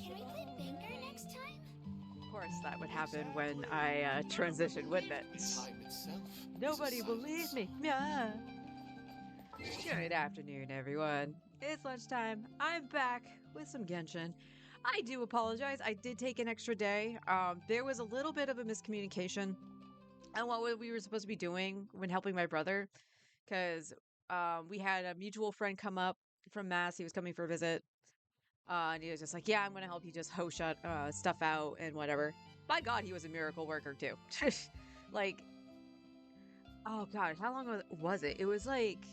Can we play bingo next time? Of course, that would happen when I transitioned with it. Time itself. Nobody believes me. Yeah. Good afternoon, everyone. It's lunchtime. I'm back with some Genshin. I do apologize. I did take an extra day. There was a little bit of a miscommunication on what we were supposed to be doing when helping my brother, because we had a mutual friend come up from Mass. He was coming for a visit. And he was just like, yeah, I'm going to help you just host stuff out and whatever. By God, he was a miracle worker too. Like, oh God, how long was it? It was like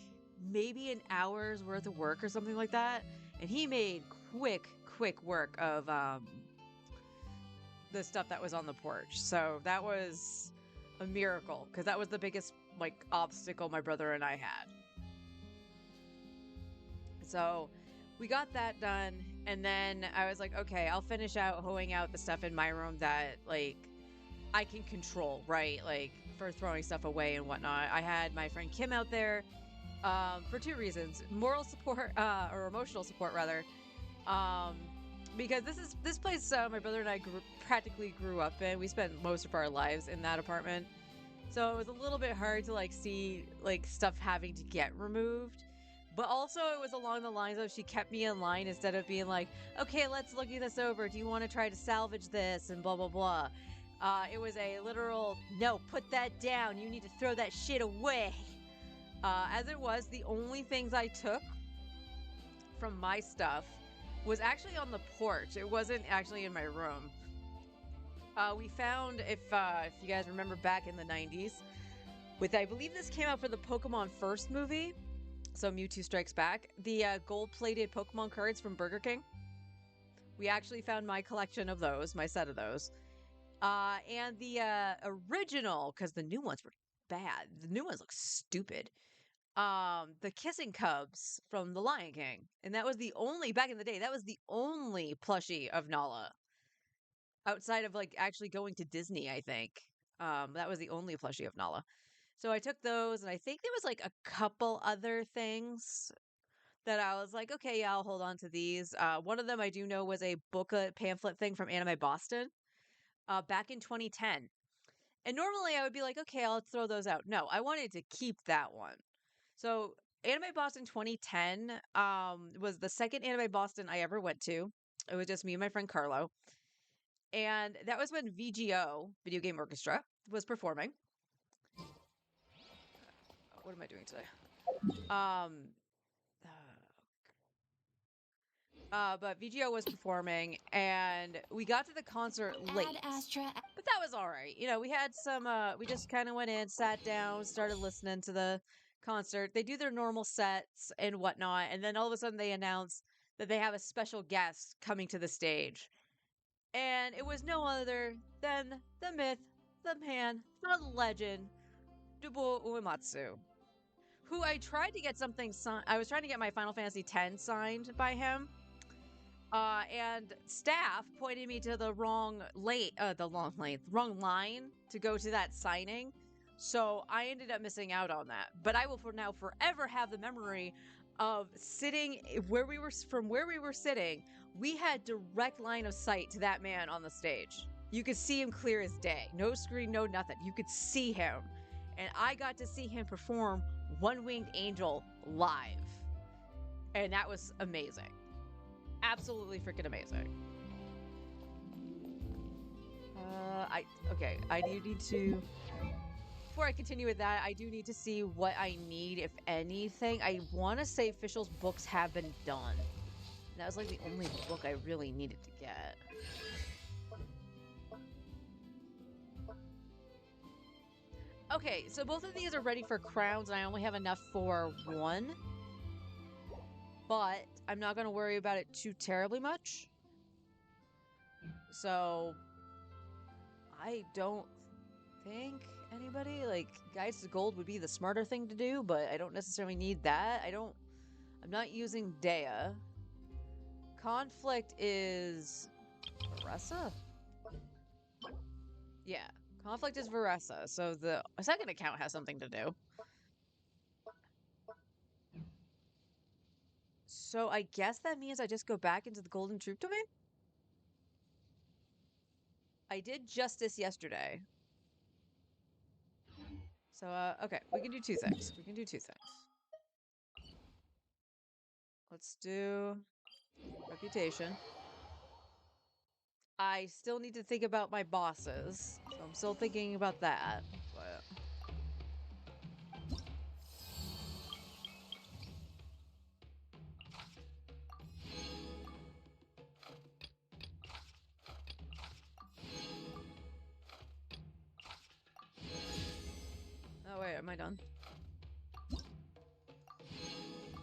maybe an hour's worth of work or something like that. And he made quick work of the stuff that was on the porch. So that was a miracle, because that was the biggest like obstacle my brother and I had. So we got that done, and then I was like, okay, I'll finish out hoeing out the stuff in my room that like I can control, right? Like for throwing stuff away and whatnot. I had my friend Kim out there for two reasons: moral support or emotional support rather. Because this place my brother and I practically grew up in. We spent most of our lives in that apartment, so it was a little bit hard to like see like stuff having to get removed. But also it was along the lines of she kept me in line instead of being like, okay, let's look this over. Do you want to try to salvage this and blah, blah, blah. It was a literal, no, put that down. You need to throw that shit away. As it was, the only things I took from my stuff was actually on the porch. It wasn't actually in my room. We found, if you guys remember back in the 90s, I believe this came out for the Pokemon First movie, so Mewtwo Strikes Back, the gold-plated Pokemon cards from Burger King. We actually found my collection of those, my set of those. And the original, because the new ones were bad. The new ones look stupid. The Kissing Cubs from The Lion King. And that was the only, back in the day, that was the only plushie of Nala. Outside of, like, actually going to Disney, I think. That was the only plushie of Nala. So I took those, and I think there was, like, a couple other things that I was like, okay, yeah, I'll hold on to these. One of them I do know was a booklet pamphlet thing from Anime Boston back in 2010. And normally I would be like, okay, I'll throw those out. No, I wanted to keep that one. So Anime Boston 2010 was the second Anime Boston I ever went to. It was just me and my friend Carlo. And that was when VGO, Video Game Orchestra, was performing. What am I doing today? But VGO was performing, and we got to the concert late. But that was all right. You know, we had some, we just kind of went in, sat down, started listening to the concert. They do their normal sets and whatnot, and then all of a sudden they announce that they have a special guest coming to the stage. And it was no other than the myth, the man, the legend, Nobuo Uematsu, who I tried to get something signed. I was trying to get my Final Fantasy X signed by him. And staff pointed me to the wrong wrong line to go to that signing. So I ended up missing out on that. But I will for now forever have the memory of sitting where we were sitting. We had direct line of sight to that man on the stage. You could see him clear as day. No screen, no nothing. You could see him. And I got to see him perform One Winged Angel live. And that was amazing. Absolutely freaking amazing. I do need to, before I continue with that, I do need to see what I need, if anything. I want to say Fischl's books have been done. That was like the only book I really needed to get. Okay, so both of these are ready for crowns, and I only have enough for one. But I'm not going to worry about it too terribly much. So I don't think anybody, like, Guides to Gold would be the smarter thing to do, but I don't necessarily need that. I'm not using Dea. Conflict is Varessa? Yeah, Conflict is Varessa, so the second account has something to do. So I guess that means I just go back into the Golden Troop domain? I did Justice yesterday. So, okay, we can do two things. Let's do Reputation. I still need to think about my bosses, so I'm still thinking about that, but... Oh, wait, am I done?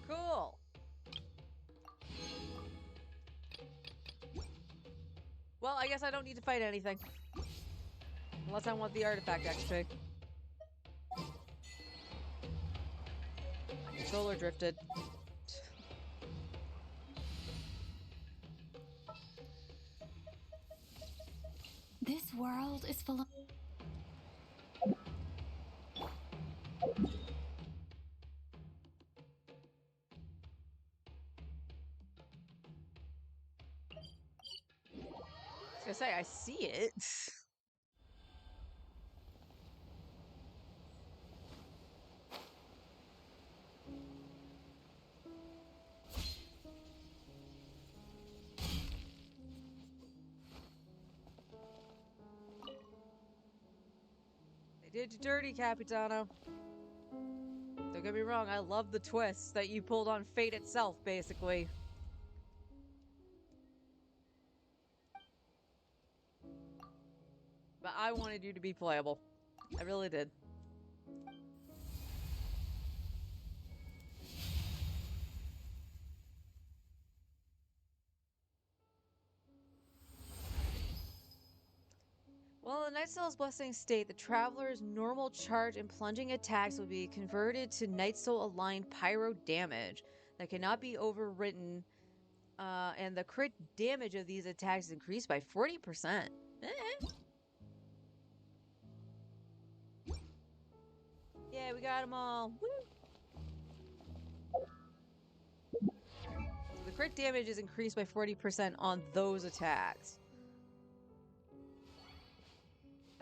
Cool! Well, I guess I don't need to fight anything. Unless I want the artifact XP. My controller drifted. This world is full of... I was gonna say, I see it. did you dirty, Capitano. Don't get me wrong, I love the twists that you pulled on fate itself, basically. But I wanted you to be playable. I really did. Well, in Nightsoul's Blessing state, the Traveler's normal charge and plunging attacks will be converted to Nightsoul-aligned pyro damage that cannot be overwritten, and the crit damage of these attacks is increased by 40%. Yeah, we got them all. Woo! So the crit damage is increased by 40% on those attacks.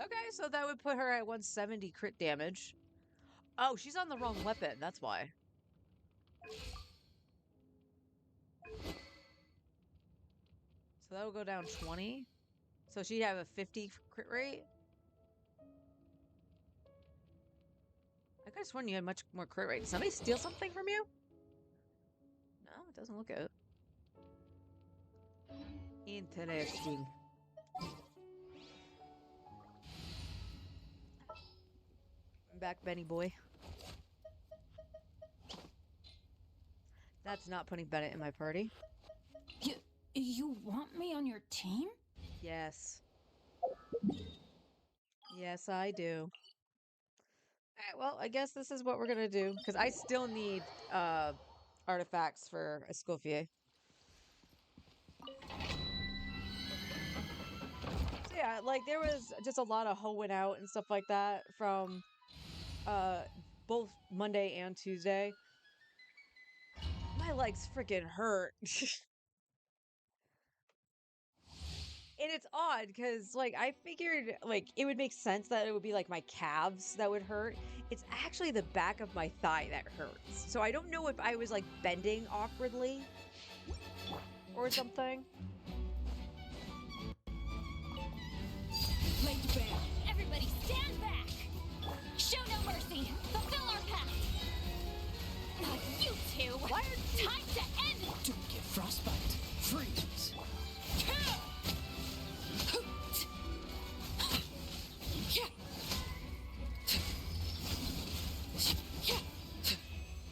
Okay, so that would put her at 170 crit damage. Oh, she's on the wrong weapon. That's why. So that would go down 20. So she'd have a 50 crit rate. I could have sworn you had much more crit rate. Did somebody steal something from you? No, it doesn't look it. Interesting. I'm back, Benny boy. That's not putting Bennett in my party. You want me on your team? Yes. Yes, I do. Alright, well, I guess this is what we're gonna do. Because I still need artifacts for Escoffier. So yeah, like there was just a lot of hoeing out and stuff like that from both Monday and Tuesday. My legs freaking hurt. And it's odd because, like, I figured, like, it would make sense that it would be, like, my calves that would hurt. It's actually the back of my thigh that hurts. So I don't know if I was, like, bending awkwardly or something. Lay back. Everybody stand back. Show no mercy. Fulfill our pact. You two. Why are Time to end. Don't get frostbite. Freeze.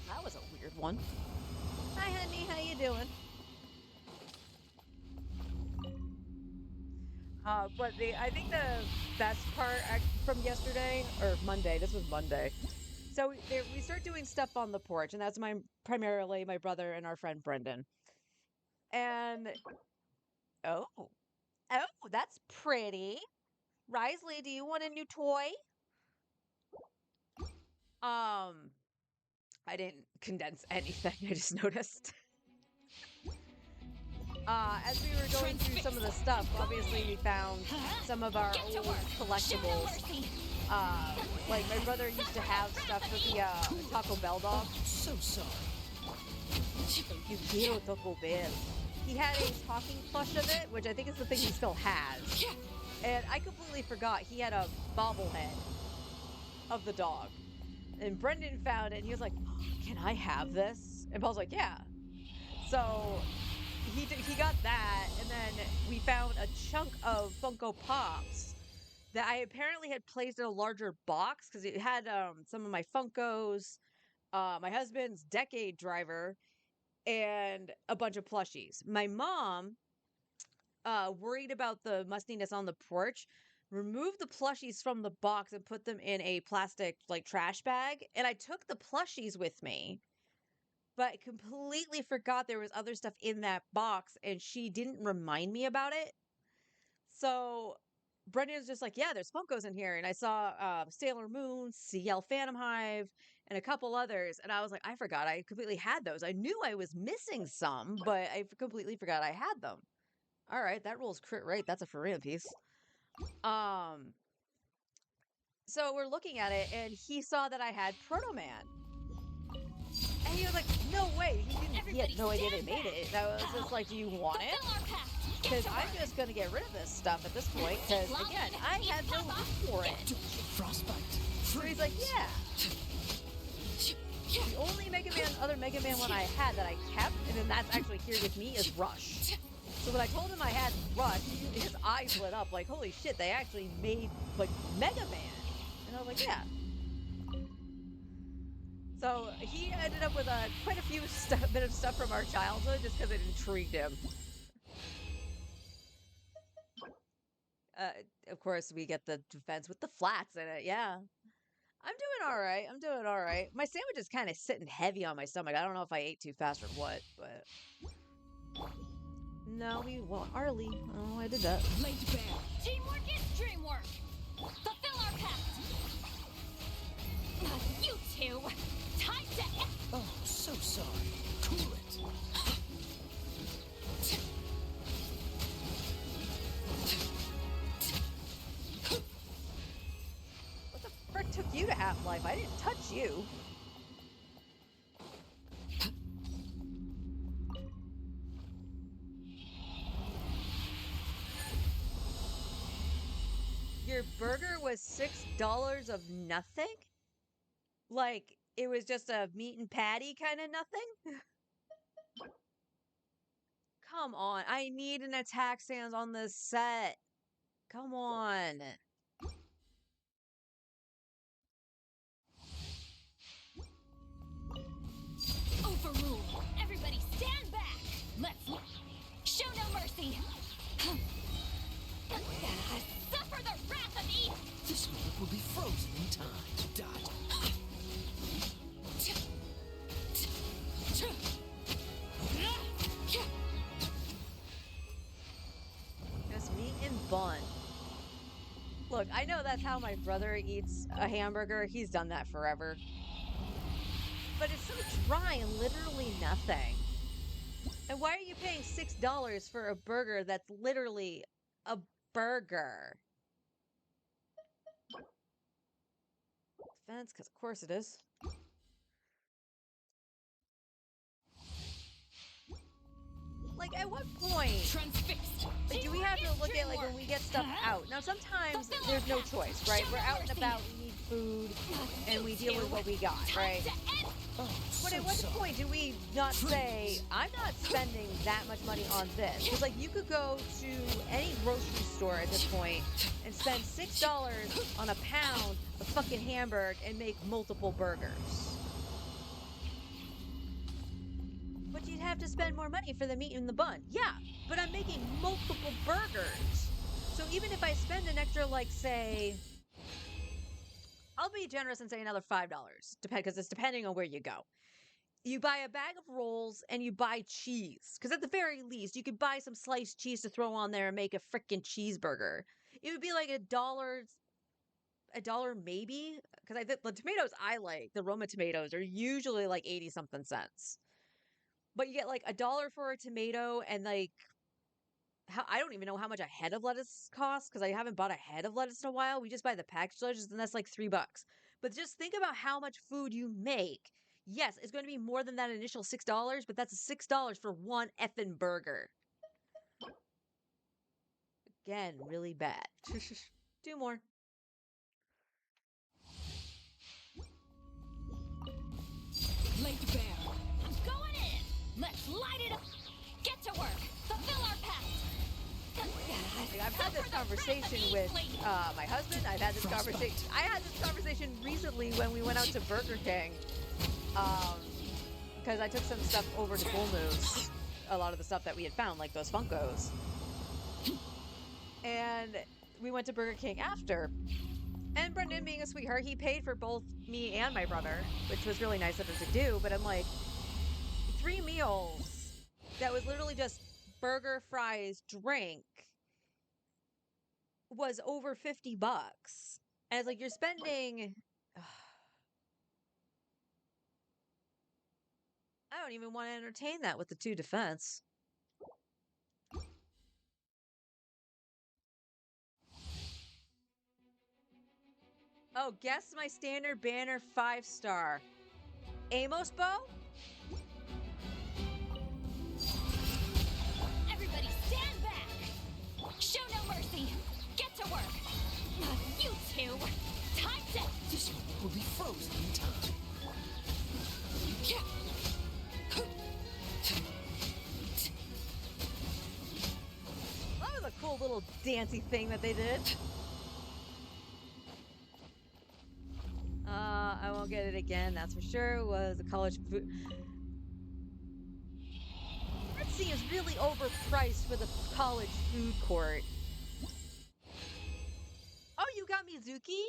That was a weird one. Hi, honey. How you doing? But I think the best part from yesterday, or Monday, this was Monday. So we start doing stuff on the porch, and that's primarily my brother and our friend Brendan. And oh, that's pretty. Risley, do you want a new toy? I didn't condense anything. I just noticed. As we were going through some of the stuff, obviously we found some of our old collectibles. Like my brother used to have stuff for the Taco Bell dog. So sorry. You quiero Taco Bell. He had a talking plush of it, which I think is the thing he still has. And I completely forgot he had a bobblehead of the dog. And Brendan found it, and he was like, "Can I have this?" And Paul's like, "Yeah." So he got that, and then we found a chunk of Funko Pops that I apparently had placed in a larger box because it had some of my Funkos, my husband's Decade driver, and a bunch of plushies. My mom, worried about the mustiness on the porch, removed the plushies from the box and put them in a plastic like trash bag, and I took the plushies with me. But I completely forgot there was other stuff in that box, and she didn't remind me about it. So Brendan was just like, "Yeah, there's Funkos in here." And I saw Sailor Moon, CL Phantom Hive, and a couple others. And I was like, I forgot I completely had those. I knew I was missing some, but I completely forgot I had them. All right, that rolls crit rate. That's a Farina piece. So we're looking at it, and he saw that I had Proto Man. And he was like, "No way." He had no idea they made it. I was just like, "Do you want it?" Because I'm just going to get rid of this stuff at this point. Because, again, I had no need for it. Don't get frostbite. So he's like, yeah. The only other Mega Man one I had that I kept, and then that's actually here with me, is Rush. So when I told him I had Rush, his eyes lit up like, holy shit, they actually made, like, Mega Man. And I was like, yeah. So he ended up with quite a few bit of stuff from our childhood just because it intrigued him. Of course, we get the defense with the flats in it, yeah. I'm doing all right. I'm doing all right. My sandwich is kind of sitting heavy on my stomach. I don't know if I ate too fast or what, but... No, Arlie. Oh, I did that. Laid bare. Teamwork is dreamwork. Fulfill our pact. You two. Time to. Oh, so sorry. Cool it. What the frick took you to Half-Life? I didn't touch you. Your burger was $6 of nothing? Like, it was just a meat and patty kind of nothing? Come on, I need an attack stance on this set. Come on. Overrule. Everybody stand back. Let's show no mercy. Suffer the wrath of Eve. This moment will be frozen in time. Dot. Just meat and bun. Look, I know that's how my brother eats a hamburger. He's done that forever. But it's so dry and literally nothing. And why are you paying $6 for a burger that's literally a burger? Defense, because of course it is. Like, at what point Transfixed. like, do we have to look at, like, when we get stuff out? Now, sometimes there's no choice, right? We're out and about, we need food, and we deal with what we got, right? Oh, But so at what sorry. point do we not say, I'm not spending that much money on this? Because, like, you could go to any grocery store at this point and spend $6 on a pound of fucking hamburger and make multiple burgers. But you'd have to spend more money for the meat in the bun. Yeah, but I'm making multiple burgers. So even if I spend an extra, like, say... I'll be generous and say another $5, because it's depending on where you go. You buy a bag of rolls and you buy cheese. Because at the very least, you could buy some sliced cheese to throw on there and make a frickin' cheeseburger. It would be like $1 maybe? Because I think the tomatoes I like, the Roma tomatoes, are usually like 80-something cents. But you get like $1 for a tomato and like... I don't even know how much a head of lettuce costs because I haven't bought a head of lettuce in a while. We just buy the packaged lettuce and that's like $3. But just think about how much food you make. Yes, it's going to be more than that initial $6, but that's $6 for one effing burger. Again, really bad. Do more. Laid bare. I'm going in. Let's light it up. Get to work. Fulfill our pact. Like, I've had this conversation with my husband. I had this conversation recently when we went out to Burger King. Because I took some stuff over to Bull Moose. A lot of the stuff that we had found, like those Funkos. And we went to Burger King after. And Brendan, being a sweetheart, he paid for both me and my brother, which was really nice of him to do. But I'm like, 3 meals that was literally just burger, fries, drink was over $50. And it's like, you're spending... I don't even want to entertain that with the 2 defense. Oh, guess my standard banner 5-star. Amos bow? Everybody stand back. Show no mercy. Get to work. You two. Time to. This will cool little dancey thing that they did. I won't get it again, that's for sure. It was a college food. That seems really overpriced for the college food court. Oh, you got Mizuki?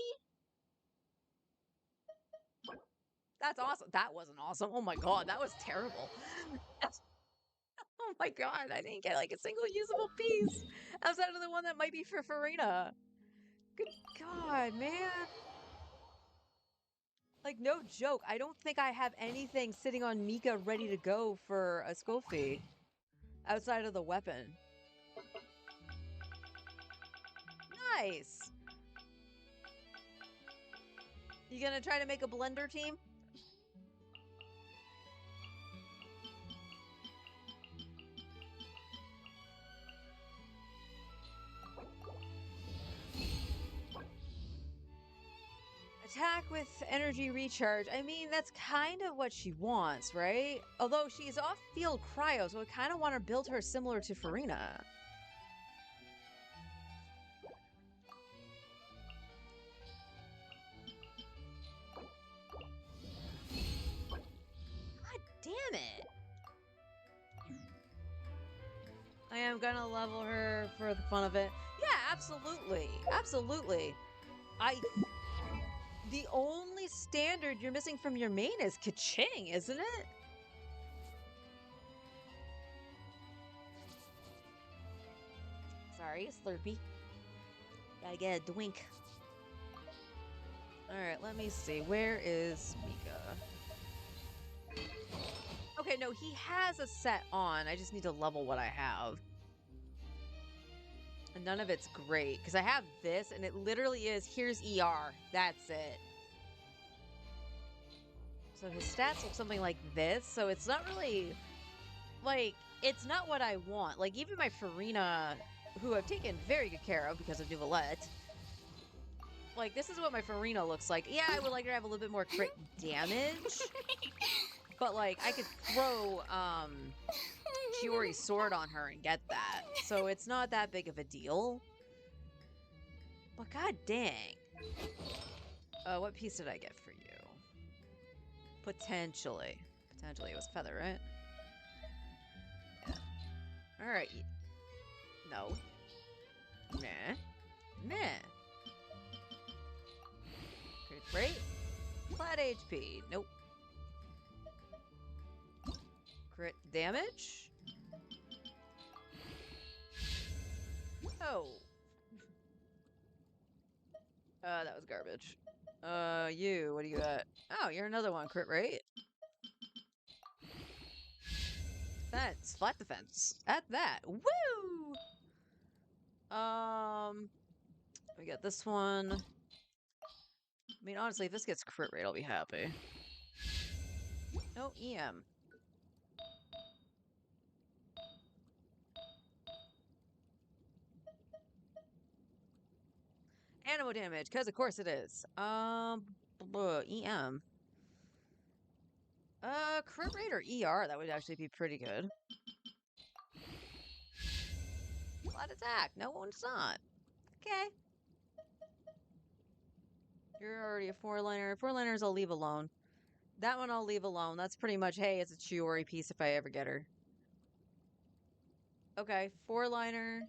That's awesome. That wasn't awesome. Oh my god, that was terrible. Oh my god, I didn't get like a single usable piece outside of the one that might be for Farina. Good god, man. Like, no joke. I don't think I have anything sitting on Mika ready to go for a Skofi outside of the weapon. Nice. You gonna try to make a blender team? Attack with energy recharge. I mean, that's kind of what she wants, right? Although she's off-field cryo, so I kind of want to build her similar to Farina. God damn it! I am gonna level her for the fun of it. Yeah, absolutely. Absolutely. The only standard you're missing from your main is Ka-ching, isn't it? Sorry, Slurpee. Gotta get a drink. Alright, let me see. Where is Mika? Okay, no, he has a set on. I just need to level what I have. And none of it's great, because I have this, and it literally is, here's ER. That's it. So his stats look something like this, so it's not really, like, it's not what I want. Like, even my Farina, who I've taken very good care of because of Nuvolette, like, this is what my Farina looks like. Yeah, I would like her to have a little bit more crit damage, but, like, I could throw, Chiori's sword on her and get that. So it's not that big of a deal. But god dang. What piece did I get for you? Potentially. Potentially it was feather, right? Yeah. Alright. No. Nah. Nah. Crit rate. Flat HP. Nope. Crit damage. Oh. That was garbage. You, what do you got? Oh, you're another one, crit rate. That's flat defense. At that. Woo! We got this one. I mean, honestly, if this gets crit rate, I'll be happy. No EM. Animal damage, because of course it is. EM. Crit rate or ER, that would actually be pretty good. Flat attack. No, it's not. Okay. You're already a four-liner. Four-liners I'll leave alone. That one I'll leave alone. That's pretty much, hey, it's a Chiori piece if I ever get her. Okay, four-liner.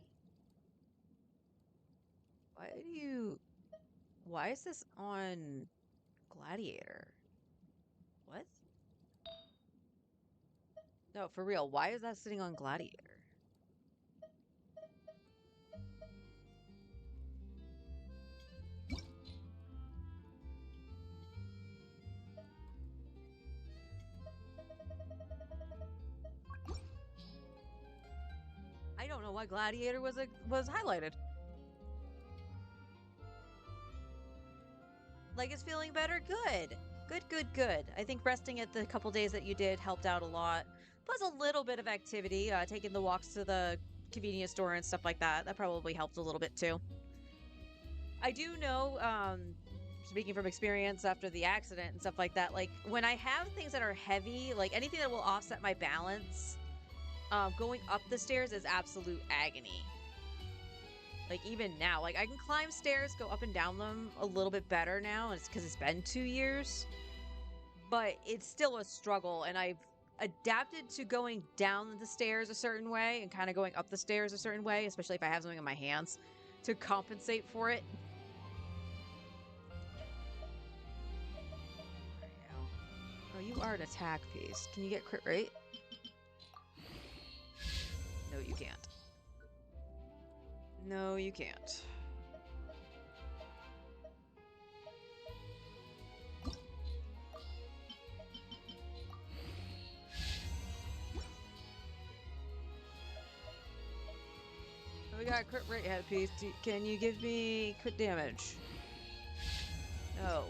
Why is this on Gladiator? What? No, for real, why is that sitting on Gladiator? I don't know why Gladiator was highlighted. Like, it's feeling better? Good. Good, good, good. I think resting at the couple days that you did helped out a lot. Plus a little bit of activity, taking the walks to the convenience store and stuff like that. That probably helped a little bit too. I do know, speaking from experience after the accident and stuff like that, like, when I have things that are heavy, like anything that will offset my balance, going up the stairs is absolute agony. Like, even now, like, I can climb stairs, go up and down them a little bit better now, and it's because it's been 2 years. But it's still a struggle, and I've adapted to going down the stairs a certain way and kind of going up the stairs a certain way, especially if I have something in my hands, to compensate for it. There you go. Oh, you are an attack piece. Can you get crit rate? No, you can't. No, you can't. We got crit rate headpiece. Can you give me crit damage? No.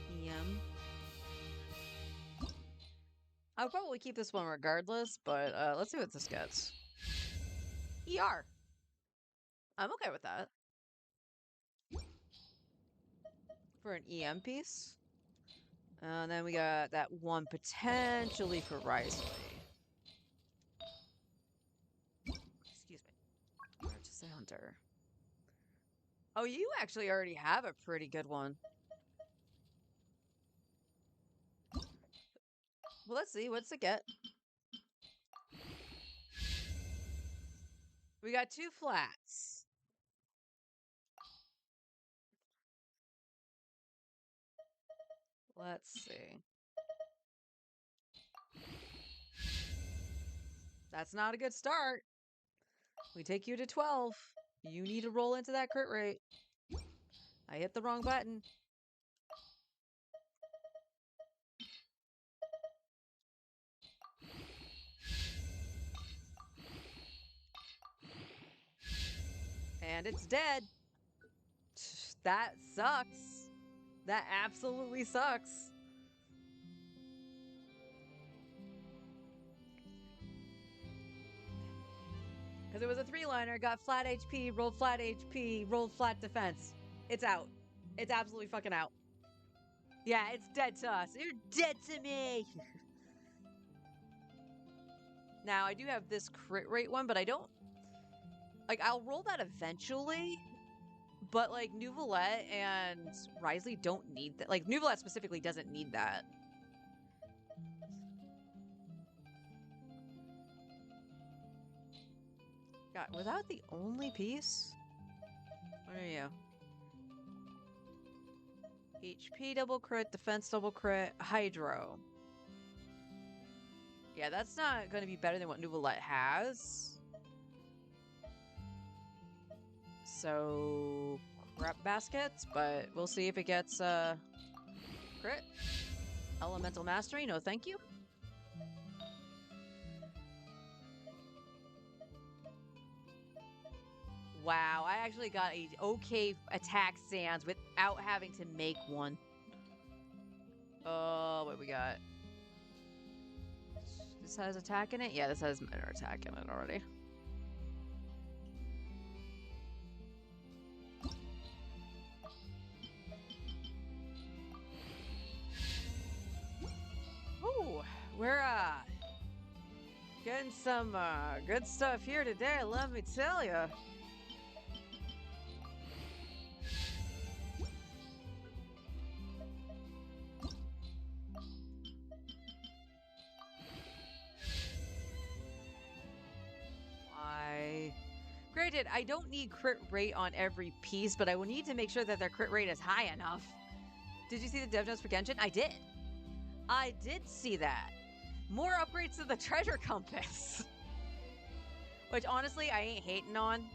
EM. I'll probably keep this one regardless, but let's see what this gets. ER. I'm okay with that. For an EM piece. And then we got that one potentially for Risley. Excuse me. Just a hunter. Oh, you actually already have a pretty good one. Well, let's see. What's it get? We got 2 flats. Let's see. That's not a good start. We take you to 12. You need to roll into that crit rate. I hit the wrong button. And it's dead. That sucks. That absolutely sucks. Because it was a 3-liner, got flat HP, rolled flat HP, rolled flat defense. It's out. It's absolutely fucking out. Yeah, it's dead to us. You're dead to me. Now, I do have this crit rate one, but I don't... Like, I'll roll that eventually, but, like, Nouvelette and Risley don't need that. Like, Nouvelette specifically doesn't need that. God, without the only piece? What are you? HP double crit, defense double crit, Hydro. Yeah, that's not going to be better than what Nouvelette has. So, crap baskets, but we'll see if it gets crit. Elemental Mastery, no thank you. Wow, I actually got a okay attack sans without having to make one. What we got? This has attack in it? Yeah, this has minor attack in it already. Ooh, we're getting some good stuff here today, let me tell you. Granted, I don't need crit rate on every piece, but I will need to make sure that their crit rate is high enough. Did you see the dev notes for Genshin? I did. I did see that. More upgrades to the treasure compass. Which, honestly, I ain't hating on.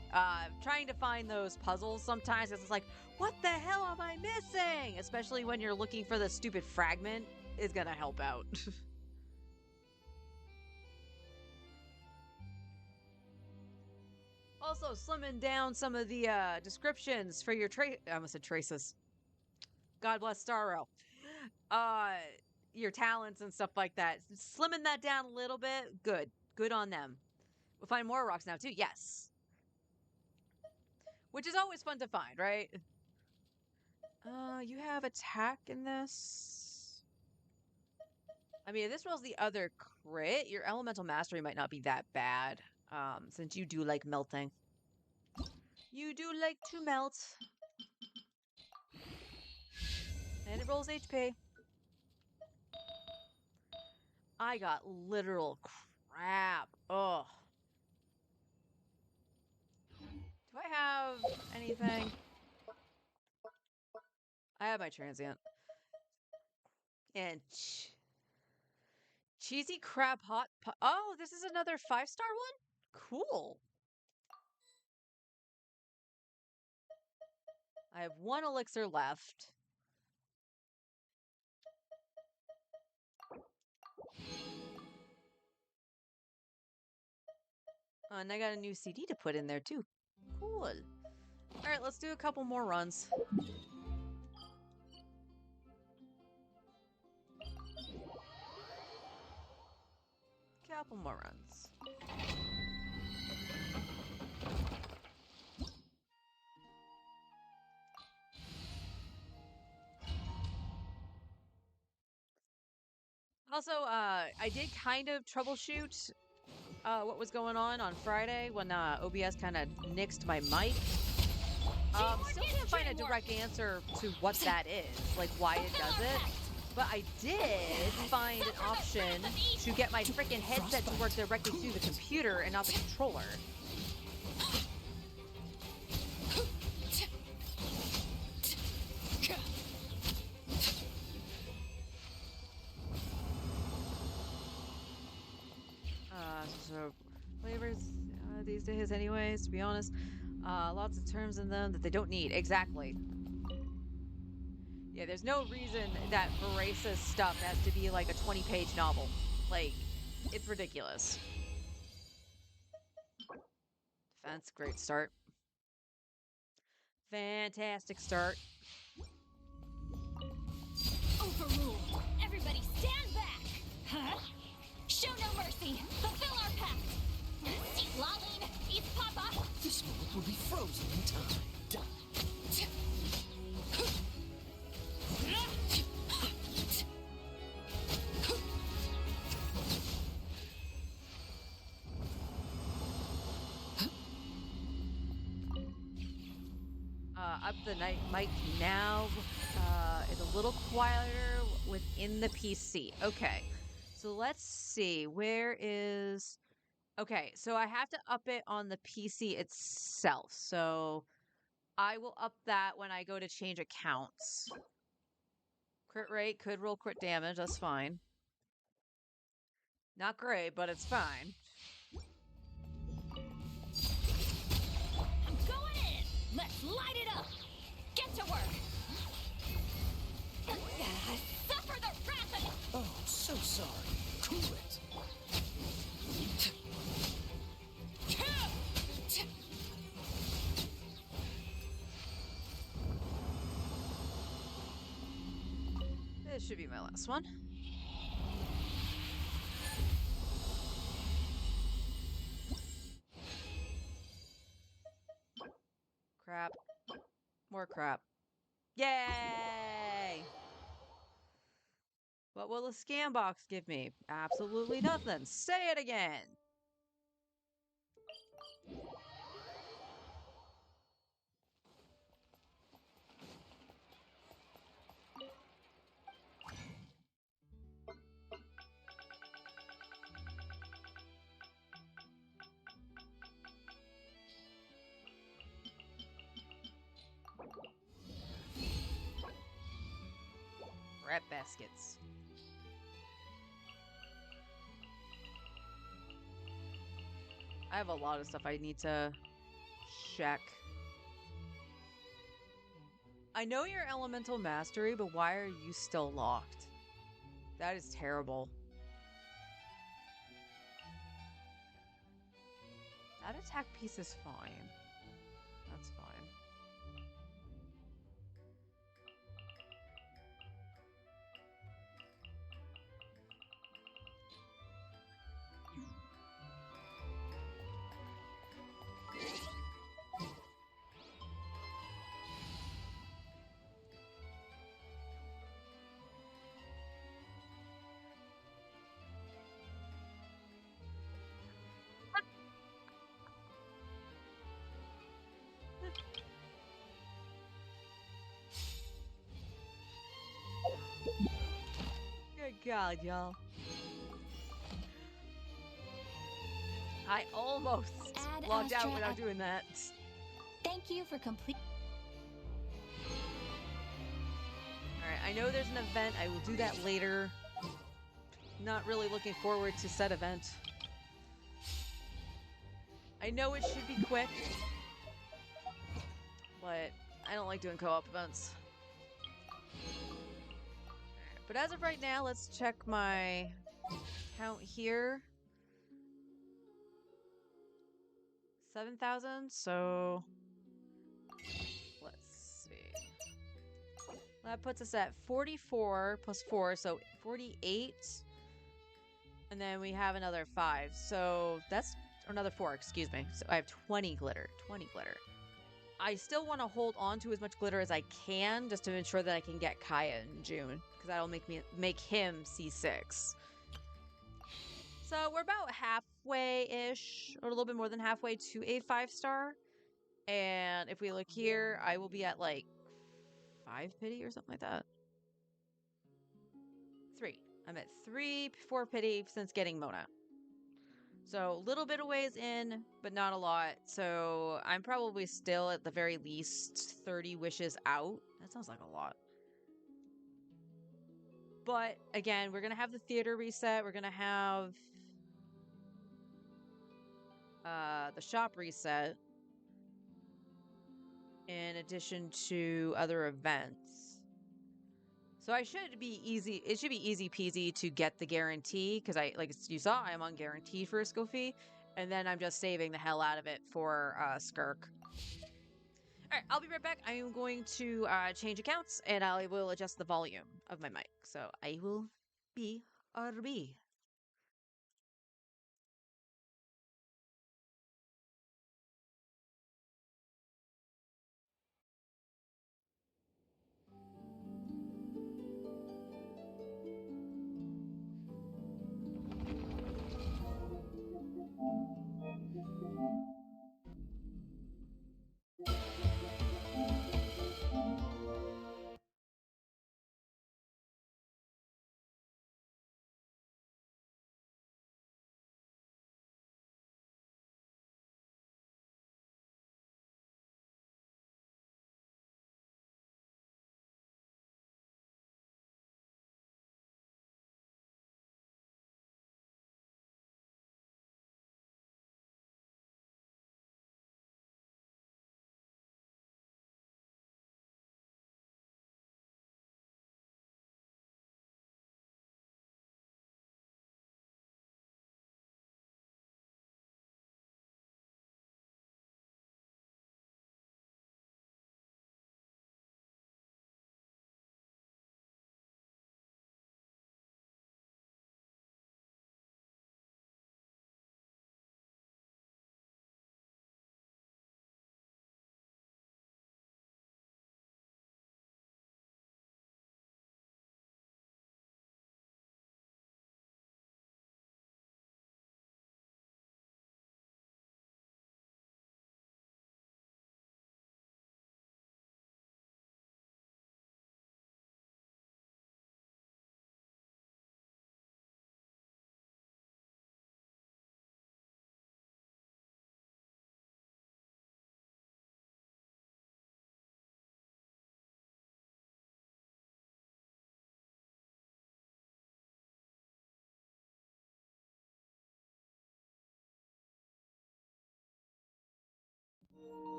Trying to find those puzzles sometimes, because it's like, what the hell am I missing? Especially when you're looking for the stupid fragment is gonna help out. Also, slimming down some of the descriptions for your I almost said traces. God bless Starro. Your talents and stuff like that. Slimming that down a little bit. Good. Good on them. We'll find more rocks now, too. Yes. Which is always fun to find, right? You have attack in this. I mean, if this rolls the other crit, your elemental mastery might not be that bad. Since you do like melting. You do like to melt. And it rolls HP. I got literal crap. Ugh. Do I have anything? I have my transient. And cheesy crab hot pot. Oh, this is another 5-star one? Cool. I have 1 elixir left. Oh, and I got a new CD to put in there too. Cool. Alright, let's do a couple more runs. Couple more runs. Also, I did kind of troubleshoot what was going on Friday when OBS kind of nixed my mic. Still can't find a direct answer to what that is, like why it does it. But I did find an option to get my freaking headset to work directly through the computer and not the controller. So flavors these days anyways, to be honest. Lots of terms in them that they don't need. Exactly. Yeah, there's no reason that Verace's stuff has to be like a 20-page novel. Like, it's ridiculous. Defense, great start. Fantastic start. Overruled. Everybody stand back. Huh? Show no mercy. Fulfill our pact. See Laline, eat Papa. This moment will be frozen in time. Die. Up the night mic now is a little quieter within the PC. Okay, so let's see. Where is... Okay, so I have to up it on the PC itself. So I will up that when I go to change accounts. Crit rate could roll crit damage. That's fine. Not great, but it's fine. I'm going in. Let's light it up. Get to work. Suffer the wrath of... Oh, so sorry. Cool it. This should be my last one. Crap. More crap. Yay! What will a scan box give me? Absolutely nothing. Say it again. Rat baskets. I have a lot of stuff I need to check. I know your elemental mastery, but why are you still locked? That is terrible. That attack piece is fine. That's fine. God, y'all. I almost Add logged out Astra without at- doing that. Thank you for complete. Alright, I know there's an event. I will do that later. Not really looking forward to said event. I know it should be quick, but I don't like doing co-op events. Alright, but as of right now, let's check my count here. 7,000, so let's see. That puts us at 44 plus 4, so 48. And then we have another 5, so that's another 4, excuse me. So I have 20 glitter. 20 glitter. I still want to hold on to as much glitter as I can just to ensure that I can get Kaya in June, because that'll make him C6. So we're about halfway-ish, or a little bit more than halfway to a 5-star. And if we look here, I will be at like 5 pity or something like that. 3. I'm at 3, 4 pity since getting Mona. So a little bit of ways in, but not a lot. So I'm probably still at the very least 30 wishes out. That sounds like a lot. But again, we're going to have the theater reset. We're going to have the shop reset. In addition to other events. So it should be easy peasy to get the guarantee, because like you saw, I'm on guarantee for a skill fee, and then I'm just saving the hell out of it for Skirk. Alright, I'll be right back. I am going to change accounts, and I will adjust the volume of my mic. So I will be RB.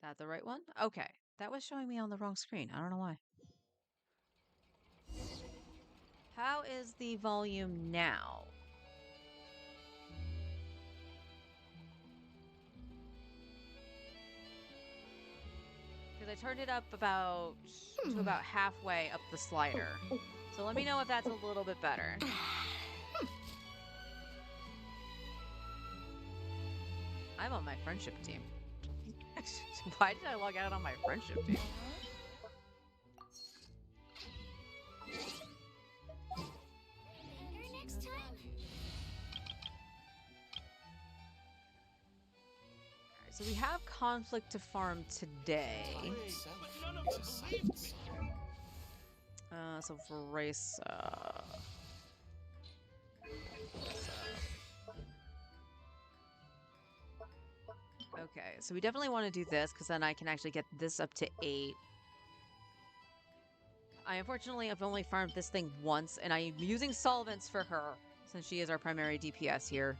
That the right one? Okay. That was showing me on the wrong screen. I don't know why. How is the volume now? Because I turned it up about to about halfway up the slider. So let me know if that's a little bit better. I'm on my friendship team. Why did I log out on my friendship team? Better next time. Alright, so we have conflict to farm today. So for race, okay, so we definitely want to do this because then I can actually get this up to 8. Unfortunately, I've only farmed this thing once, and I'm using solvents for her since she is our primary DPS here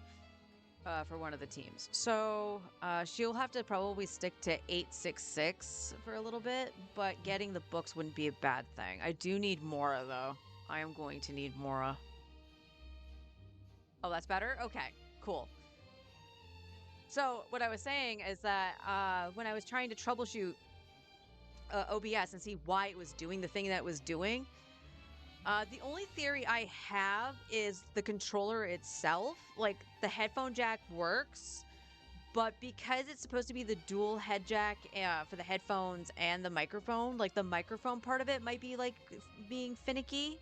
for one of the teams. So she'll have to probably stick to 866 for a little bit, but getting the books wouldn't be a bad thing. I do need Mora, though. I am going to need Mora. Oh, that's better? Okay, cool. So what I was saying is that when I was trying to troubleshoot OBS and see why it was doing the thing that it was doing, the only theory I have is the controller itself. Like, the headphone jack works, but because it's supposed to be the dual head jack for the headphones and the microphone, like, the microphone part of it might be, like, being finicky.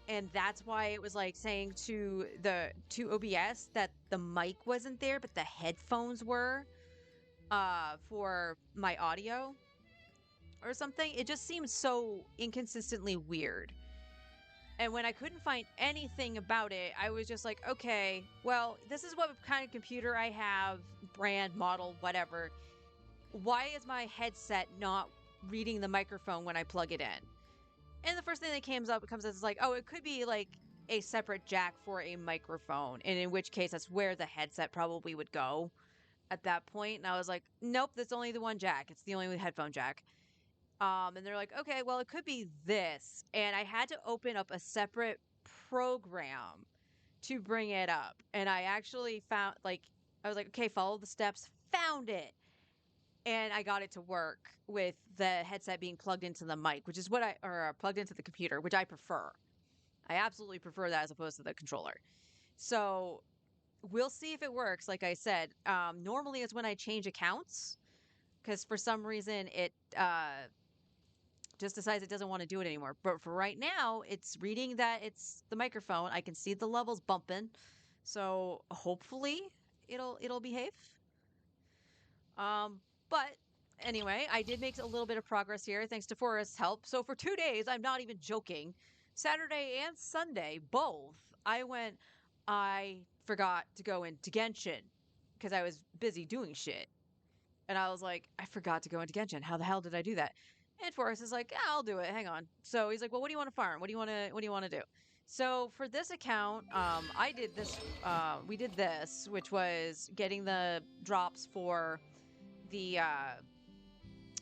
And that's why it was, like, saying to OBS that the mic wasn't there, but the headphones were for my audio or something. It just seems so inconsistently weird. And when I couldn't find anything about it, I was just like, okay, well, this is what kind of computer I have, brand, model, whatever. Why is my headset not reading the microphone when I plug it in? And the first thing that comes up is like, oh, it could be like a separate jack for a microphone. And in which case, that's where the headset probably would go at that point. And I was like, nope, that's only the one jack. It's the only headphone jack. And they're like, okay, well, it could be this. And I had to open up a separate program to bring it up. And I actually found, like, I was like, okay, follow the steps, found it. And I got it to work with the headset being plugged into the mic, which is or plugged into the computer, which I prefer. I absolutely prefer that as opposed to the controller. So we'll see if it works. Like I said, normally it's when I change accounts because for some reason it just decides it doesn't want to do it anymore. But for right now, it's reading that it's the microphone. I can see the levels bumping. So hopefully it'll behave. But anyway, I did make a little bit of progress here thanks to Forrest's help. So for 2 days, I'm not even joking. Saturday and Sunday, both, I forgot to go into Genshin because I was busy doing shit. And I was like, I forgot to go into Genshin. How the hell did I do that? And Forrest is like, yeah, I'll do it. Hang on. So he's like, well, what do you want to farm? What do you want to do? So for this account, I did this. We did this, which was getting the drops for the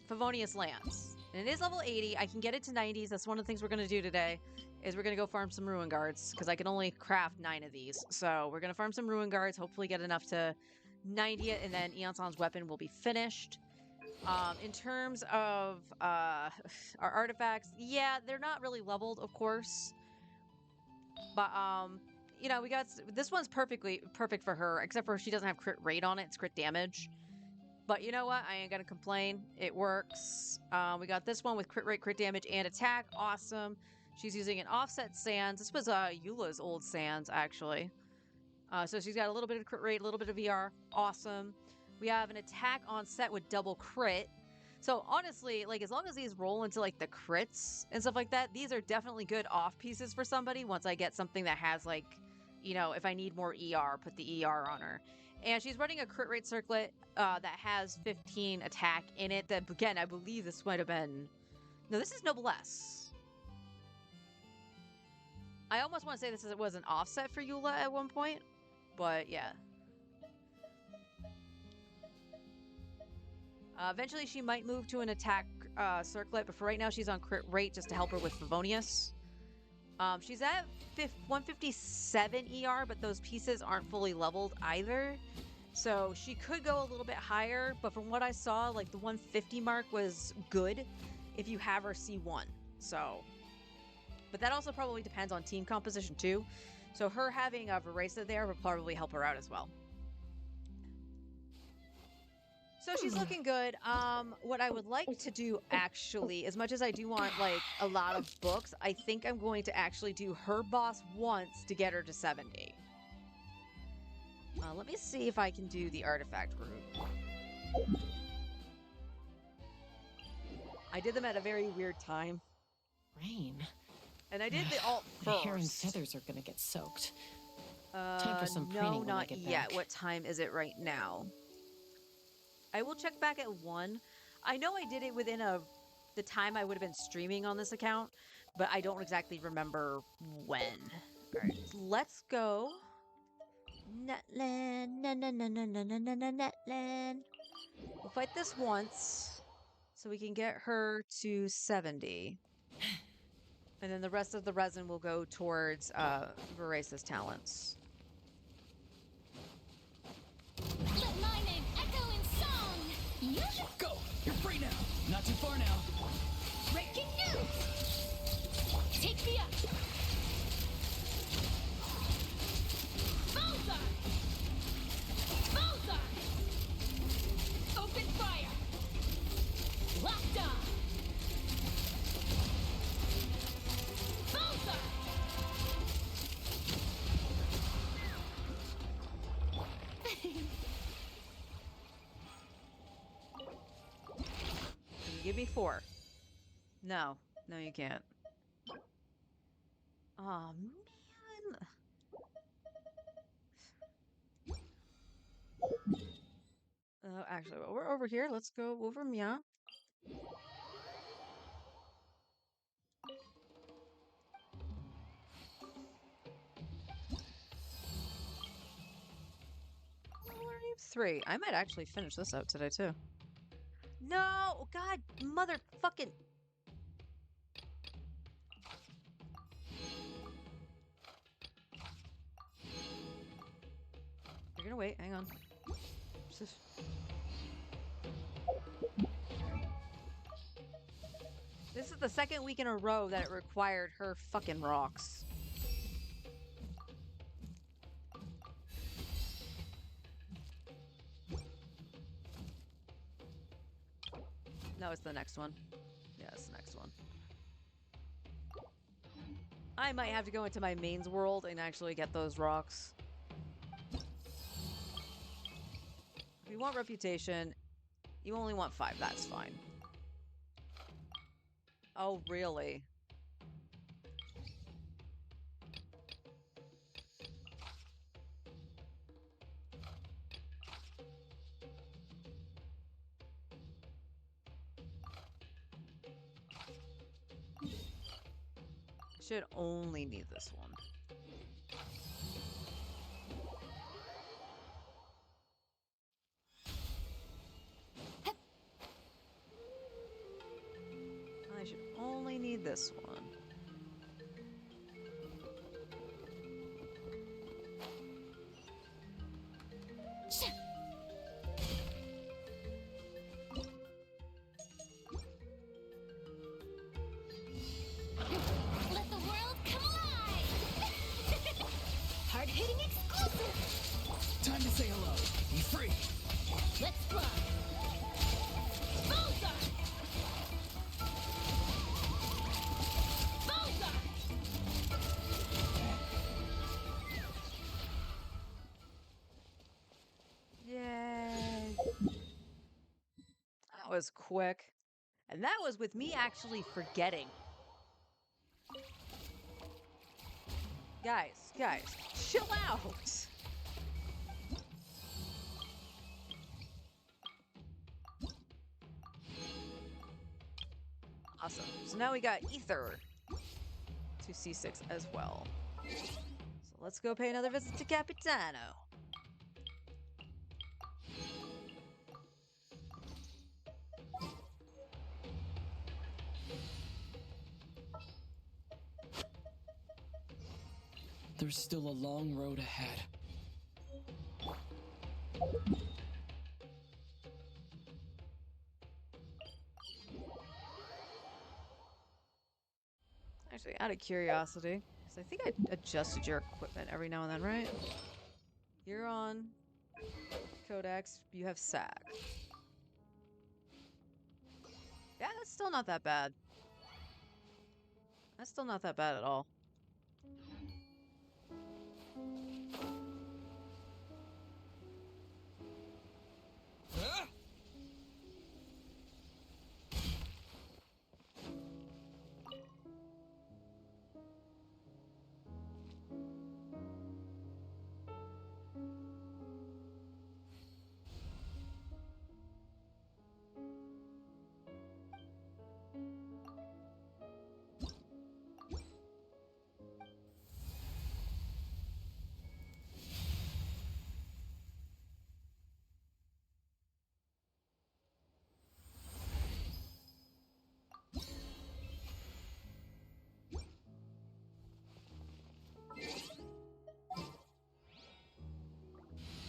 Favonius lands. And it is level 80. I can get it to 90s. That's one of the things we're going to do today, is we're going to go farm some Ruin Guards, because I can only craft 9 of these. So we're going to farm some Ruin Guards, hopefully get enough to 90 it, and then Eonsan's weapon will be finished. In terms of our artifacts, yeah, they're not really leveled, of course. But, you know, we got... This one's perfect for her, except for she doesn't have crit rate on it. It's crit damage. But you know what? I ain't gonna complain. It works. We got this one with crit rate, crit damage, and attack. Awesome. She's using an offset sands. This was Eula's old sands, actually. So she's got a little bit of crit rate, a little bit of VR. Awesome. We have an attack on set with double crit. So honestly, like, as long as these roll into, like, the crits and stuff like that, these are definitely good off pieces for somebody once I get something that has, like, you know, if I need more ER, put the ER on her. And she's running a crit rate circlet that has 15 attack in it. That, again, I believe this might have been... No, this is Noblesse. I almost want to say this was an offset for Eula at one point, but yeah. Eventually, she might move to an attack circlet, but for right now, she's on crit rate just to help her with Favonius. She's at 157 ER, but those pieces aren't fully leveled either. So she could go a little bit higher, but from what I saw, like the 150 mark was good if you have her C1. So, but that also probably depends on team composition too. So her having a Veresa there would probably help her out as well. So she's looking good. What I would like to do actually, as much as I do want like a lot of books, I think I'm going to actually do her boss once to get her to 70. Let me see if I can do the artifact route. I did them at a very weird time. Rain. And I did the alt My first. hair and feathers are gonna get soaked. Time for some No, preening when I not get yet. back. What time is it right now? I will check back at 1. I know I did it within the time I would have been streaming on this account, but I don't exactly remember when. All right, let's go. Nutland, Nutland. We'll fight this once, so we can get her to 70. And then the rest of the resin will go towards Veresa's talents. Let my name echo in song! Yeah! Go! You're free now! Not too far now! Breaking news! Take me up! Bullseye! Bullseye! Open fire! Locked on! Bullseye! Can you give me 4? No. No, you can't. Oh, man. Actually, while we're over here, let's go over Mia. Wave 3. I might actually finish this out today, too. No! God, motherfucking... You're gonna wait. Hang on. This is the second week in a row that it required her fucking rocks. No, it's the next one. Yeah, it's the next one. I might have to go into my mains world and actually get those rocks. If you want reputation, you only want 5. That's fine. Oh, really? Should only need this one. I should only need this one. Let the world come alive! Hard-hitting exclusive! Time to say hello. Be free! Let's fly! Bullseye! Bullseye! Yay. That was quick. And that was with me actually forgetting. Guys, chill out. Awesome. So now we got Ether to C6 as well. So let's go pay another visit to Capitano. There's still a long road ahead. Actually, out of curiosity, because I think I adjusted your equipment every now and then, right? You're on Codex, you have SAC. Yeah, that's still not that bad. That's still not that bad at all.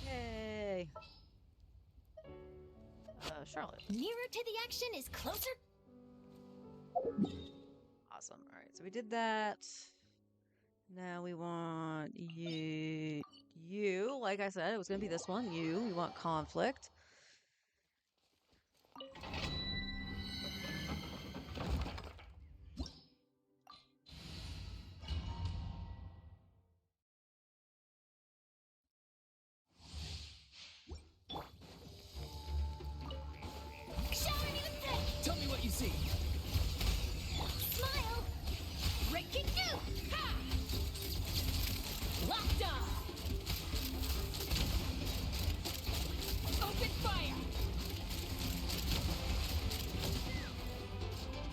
Yay! Charlotte. Nearer to the action is closer. Awesome. All right, so we did that. Now we want you. You, like I said, it was gonna be this one. You. We want conflict. Shower me with praise. Tell me what you see. Smile. Breaking new. Ha! Locked on. Open fire.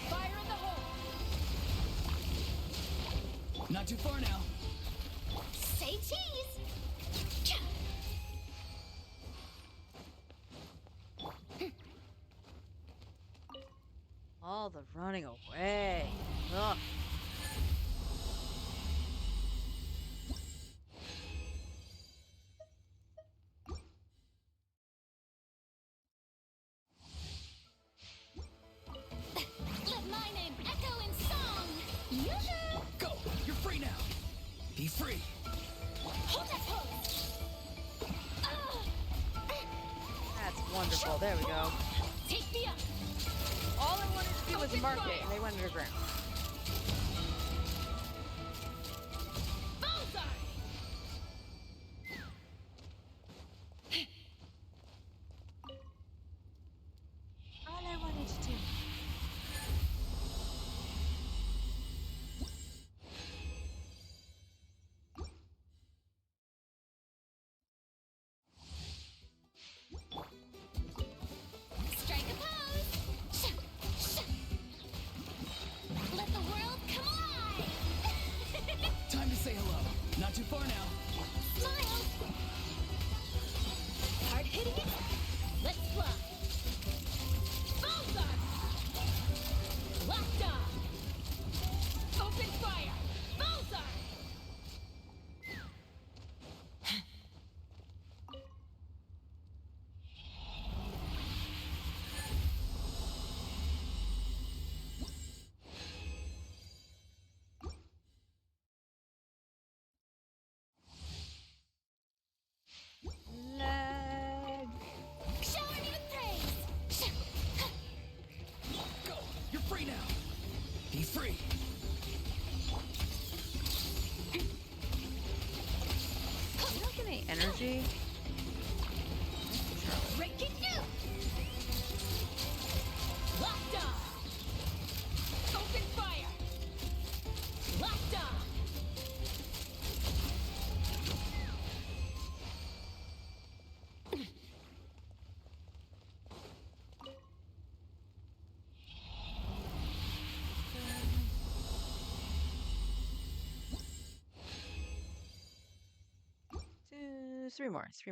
Fire in the hole. Not too far now. Say cheese. All the running away. Ugh. Let my name echo in song. Yoo-hoo! Go! You're free now. Be free. Hold that pose. That's wonderful. There we go. Take me up. All I wanted to do was mark it, and they went underground. Bullseye. All I wanted to do. Strike a pose. Shoo, shoo. Let the world come alive. Time to say hello. Not too far now. Smile. Hard hitting it. Let's fly. Bullseye. Locked on. Open fire. Bullseye. Leg. Shower me with praise. Shoo. Go! You're free now. Be free. You don't get any energy? Breaking new. Locked on. Open fire. Locked on. Three more. It's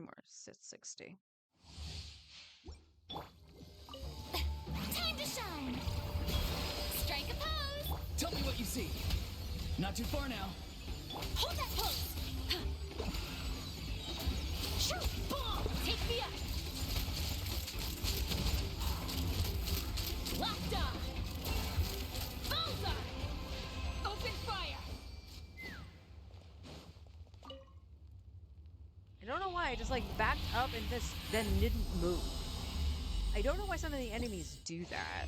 60. Time to shine. Strike a pose. Tell me what you see. Not too far now. Hold that pose! Shoot! Bomb! Take me up! Locked on! Bullseye! Open fire! I don't know why, I just like backed up and this then didn't move. I don't know why some of the enemies do that.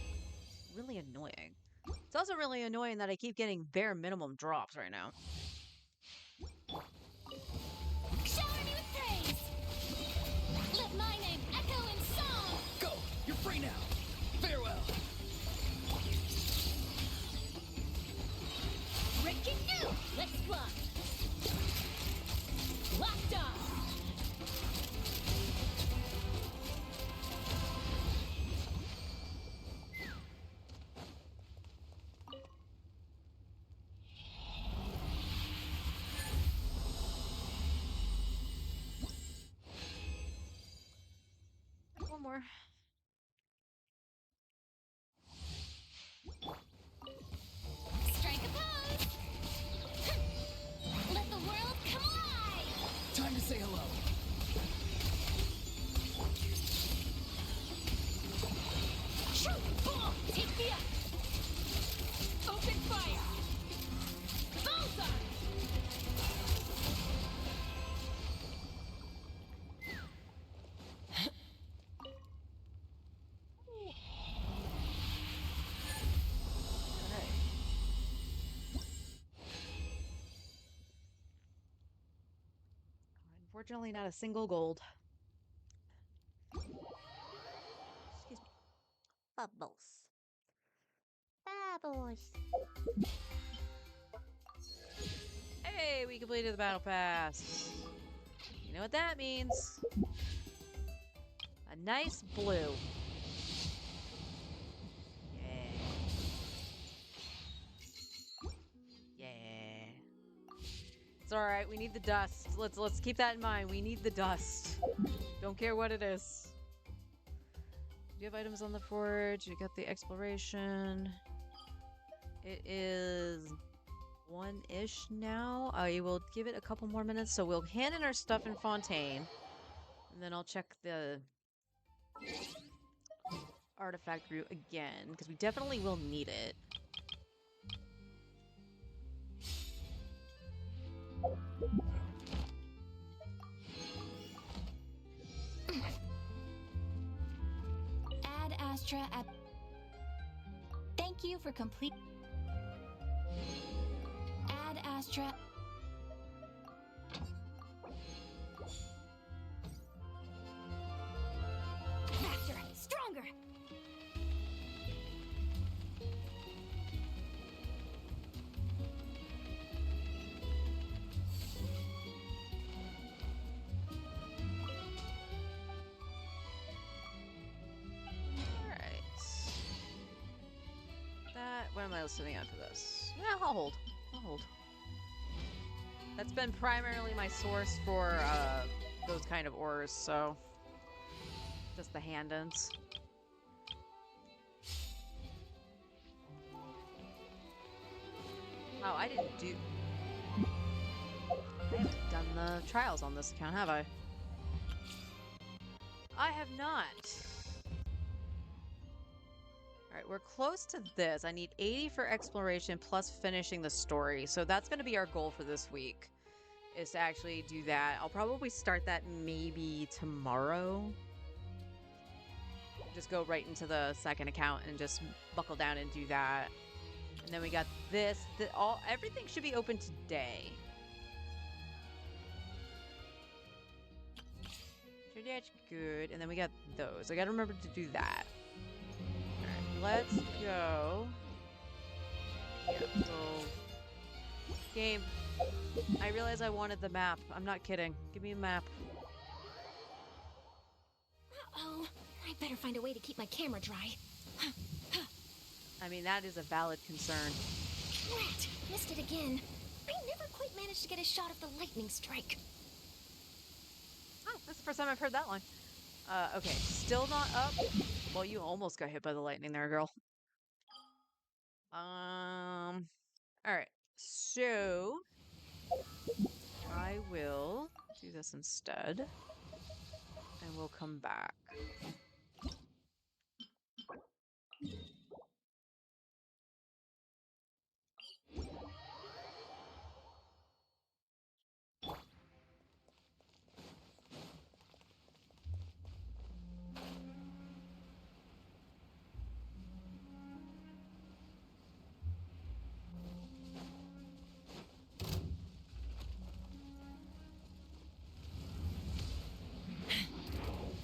Really annoying. It's also really annoying that I keep getting bare minimum drops right now. Shower me with praise! Let my name echo in song! Go! You're free now! Farewell! Breaking new! Let's fly! Locked on! One more. Strike a pose! Let the world come alive! Time to say hello. Shoot! Bomb! Take me up! Open fire! Bullseye! Alright. Unfortunately, not a single gold. Excuse me. Bubbles. Bubbles. Hey, we completed the battle pass. You know what that means? A nice blue. Yeah. Yeah. It's all right. We need the dust. Let's keep that in mind. We need the dust. Don't care what it is. Do you have items on the forge? You got the exploration. It is 1-ish now. I will give it a couple more minutes, so we'll hand in our stuff in Fontaine. And then I'll check the artifact route again, because we definitely will need it. Ad Astra at... Thank you for complete... Ad Astra... Faster! Stronger! Alright. That... What am I listening after this? Yeah, I'll hold. I'll hold. That's been primarily my source for, those kind of ores, so... Just the hand-ins. Oh, I didn't do... I haven't done the trials on this account, have I? I have not. Alright, we're close to this. I need 80 for exploration plus finishing the story. So that's going to be our goal for this week, is to actually do that. I'll probably start that maybe tomorrow. Just go right into the second account and just buckle down and do that. And then we got this. Everything should be open today. So that's good. And then we got those. I gotta remember to do that. Alright, let's go. Yeah, so... Game. I realize I wanted the map. I'm not kidding. Give me a map. Uh-oh. I better find a way to keep my camera dry. I mean, that is a valid concern. Rat! Missed it again. I never quite managed to get a shot of the lightning strike. Oh, that's the first time I've heard that line. Okay, still not up. Well, you almost got hit by the lightning there, girl. Alright, so... this instead. And we'll come back.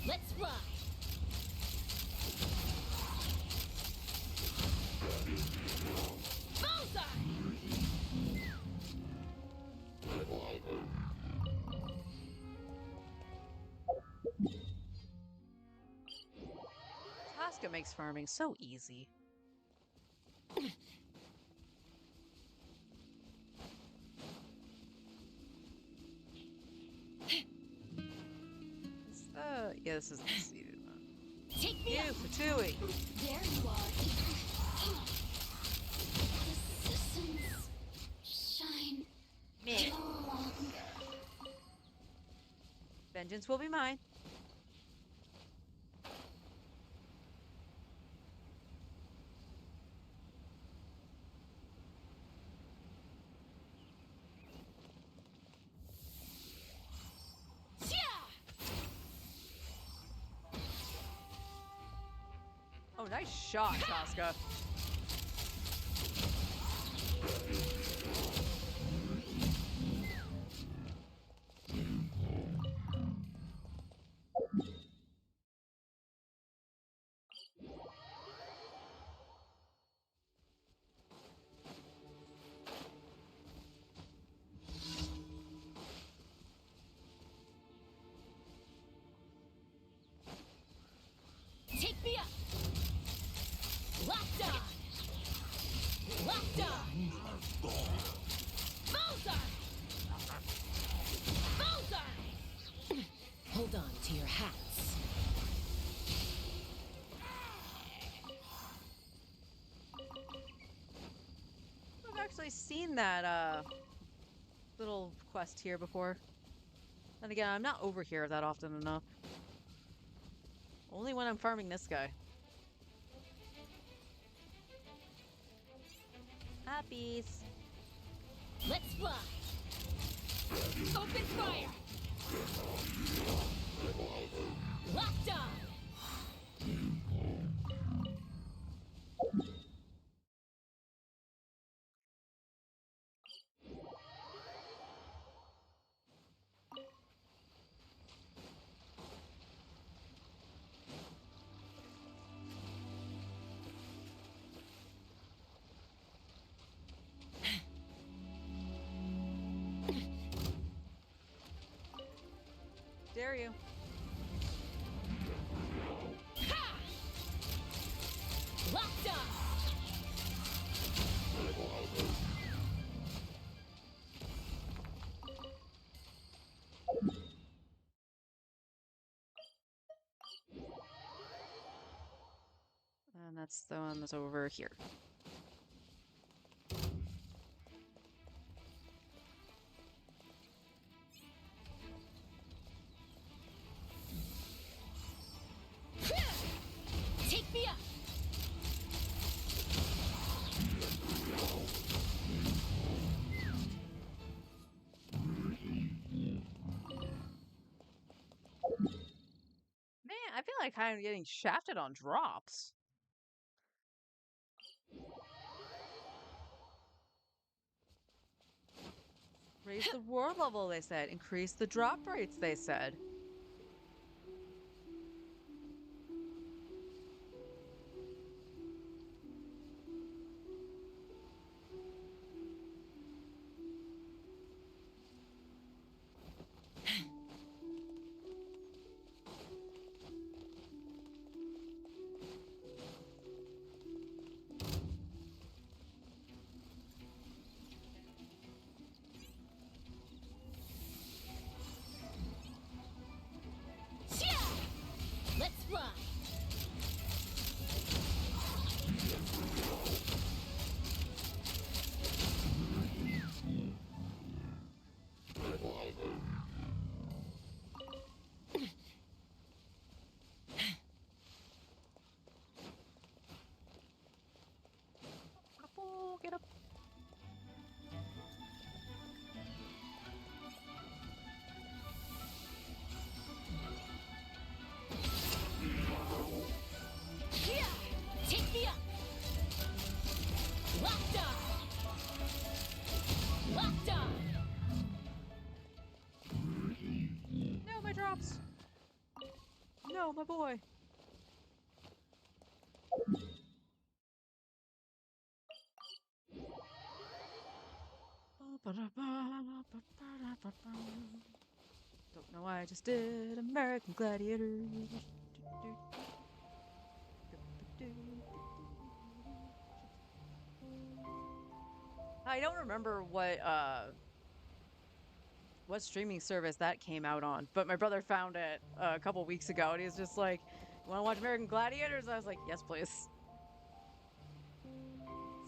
Let's ride! Tosca makes farming so easy. Yeah, this is the seated one. Take me You, up! Fatui! There you are. The systems shine Meh. no longer. Vengeance will be mine. Oh, nice shot, Tosca. Take me up! Locked on! Locked on! Bullseye! Bullseye! Hold on to your hats. I've actually seen that little quest here before. And again, I'm not over here that often enough. Only when I'm farming this guy. Puppies. Let's fly! Open fire! Locked on! Dare you. Ha! Locked on! And that's the one that's over here. Take me up! Man, I feel like I'm getting shafted on drops. Raise the war level, they said. Increase the drop rates, they said. my boy. Don't know why I just did American Gladiator. I don't remember what streaming service that came out on, but my brother found it a couple weeks ago, and he was just like, "You want to watch American Gladiators?" I was like, "Yes, please."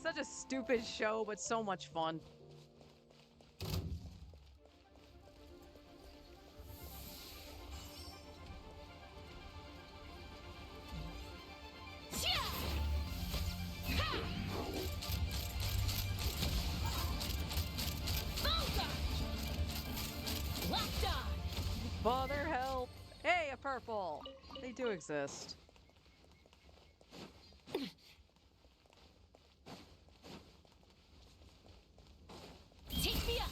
Such a stupid show, but so much fun. Father help! Hey, a purple! They do exist. Take me up.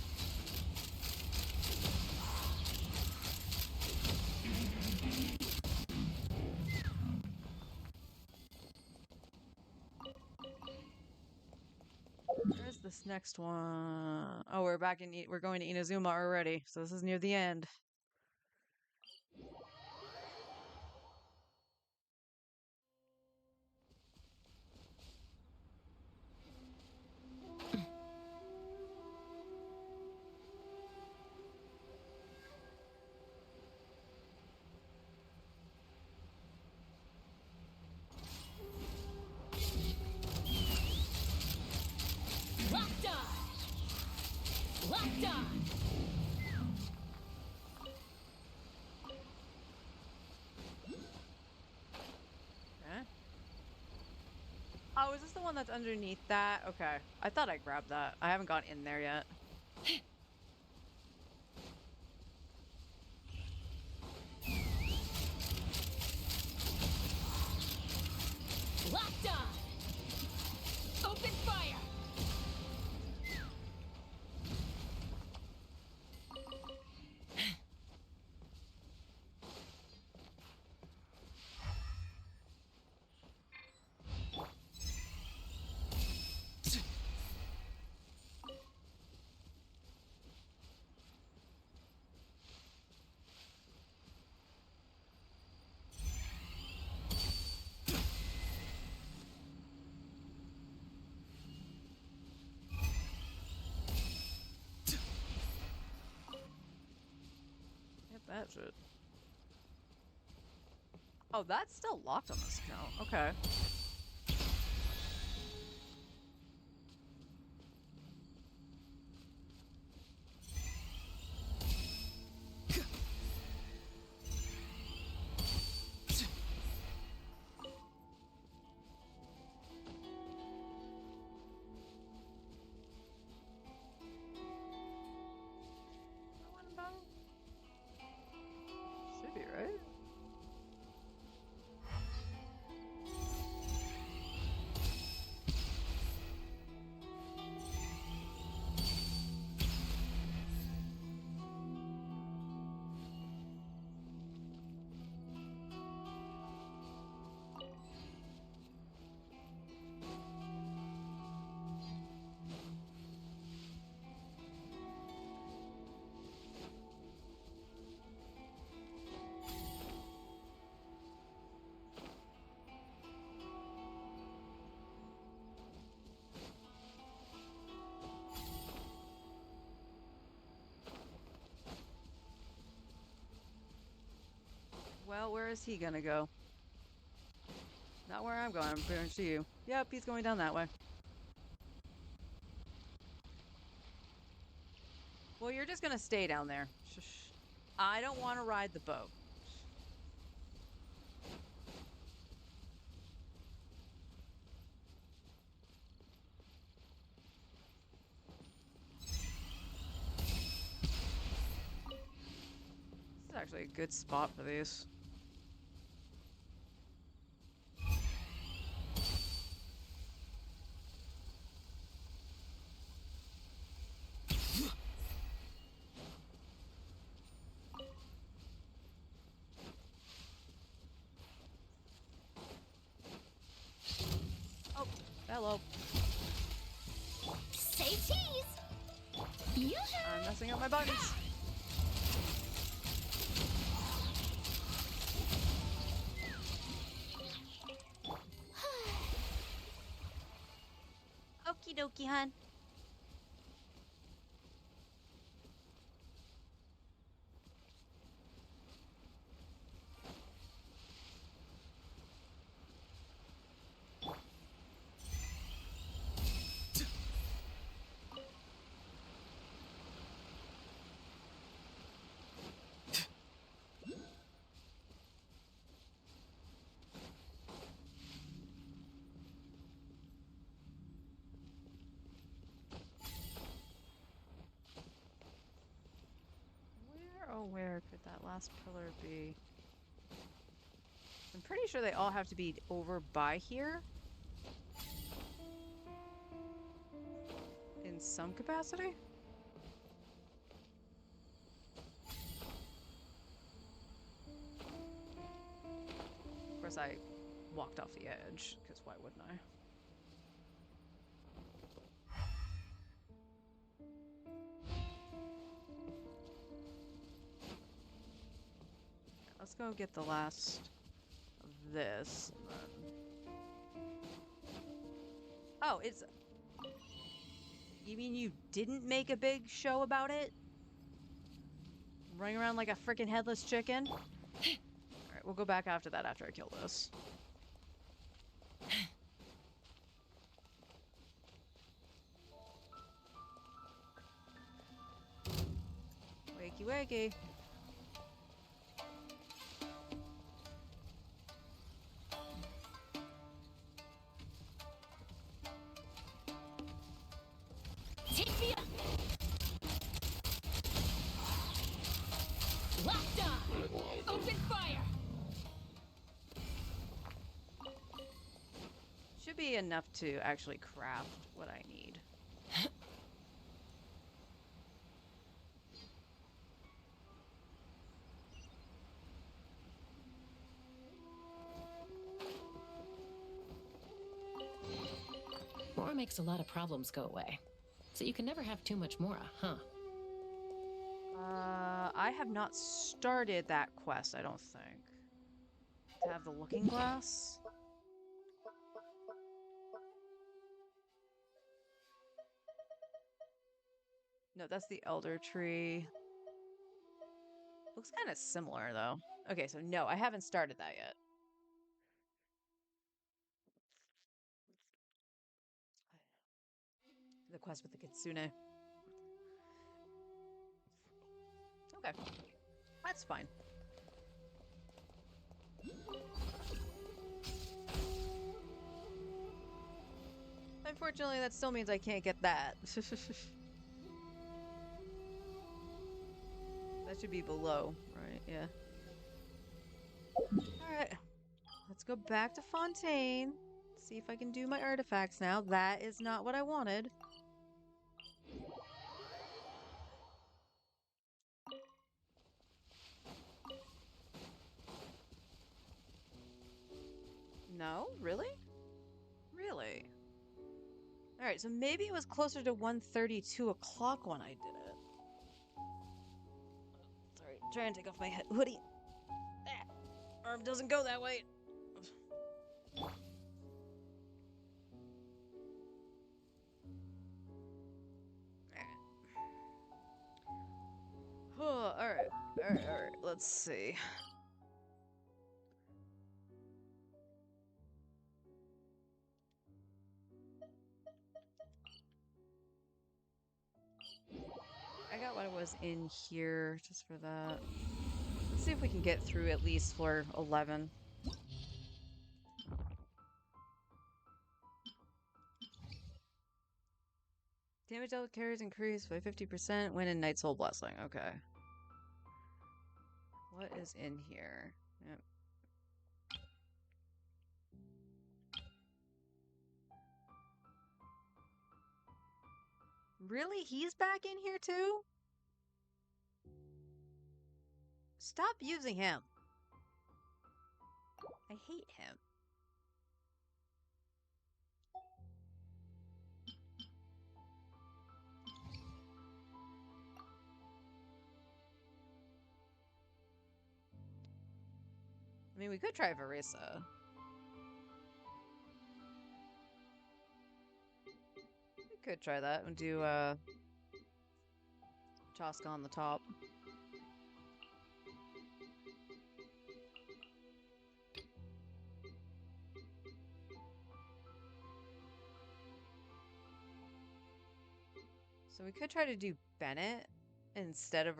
Where's this next one? Oh, we're back in. We're going to Inazuma already, so this is near the end. Locked on. Locked on. Okay. Oh, is this the one that's underneath that? Okay. I thought I grabbed that. I haven't gone in there yet. Locked on. Open fire. Yep, that's it. Oh, that's still locked on this account. Okay. Should be, right? Well, where is he gonna go? Not where I'm going. I'm going to you. Yep, he's going down that way. Well, you're just gonna stay down there. Shh. I don't want to ride the boat. This is actually a good spot for these. hello. Say cheese! Yoo-hoo! I'm messing up my buttons. Okie dokie, hun. Where could that last pillar be? I'm pretty sure they all have to be over by here. In some capacity? Of course, I walked off the edge, because why wouldn't I? Let's go get the last of this. And then... Oh, it's... You mean you didn't make a big show about it? Running around like a freaking headless chicken? Alright, we'll go back after that after I kill this. Wakey wakey. Take me up! Locked on! Open fire! Should be enough to actually craft what I need. Mora makes a lot of problems go away. So you can never have too much Mora, huh? I have not started that quest, I don't think. To have the looking glass? No, that's the elder tree. Looks kind of similar, though. Okay, so no, I haven't started that yet. The quest with the kitsune. Okay, that's fine. Unfortunately, that still means I can't get that. That should be below, right? Yeah. Alright. Let's go back to Fontaine. See if I can do my artifacts now. That is not what I wanted. No? Really? Really? Alright, so maybe it was closer to 1:32 o'clock when I did it. Sorry, try and take off my hoodie. Ah, arm doesn't go that way. Alright, let's see. I got what was in here just for that. Let's see if we can get through at least floor 11. Damage dealt carries increased by 50% when in Knight's Soul Blessing. Okay. What is in here? Yep. Really? He's back in here too? Stop using him. I hate him. I mean, we could try Varisa. We could try that and do Chaska on the top. So we could try to do Bennett instead of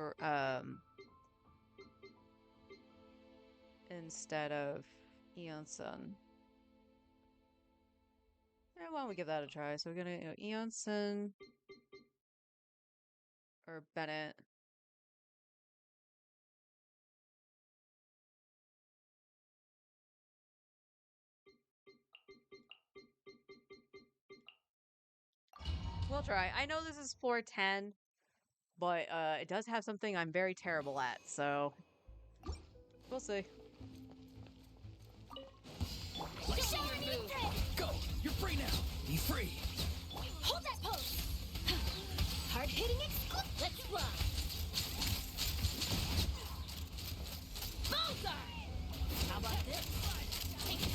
Eonson. Yeah, why don't we give that a try? So we're gonna Eonson or Bennett. We'll try. I know this is floor 10, but it does have something I'm very terrible at, so we'll see. Show her new trick! Go! You're free now! Be free! Hold that pose! Hard-hitting exclusive! Let's run! Bullseye! How about this? Take it!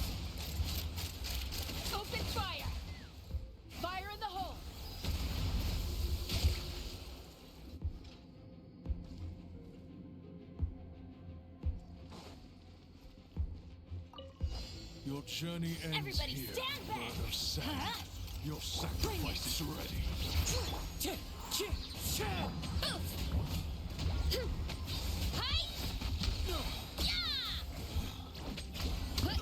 Open fire! Fire in the hole! Your journey ends Everybody here, stand back! bird of sand. Huh? Your sacrifice is ready. Hi! Yeah! Put.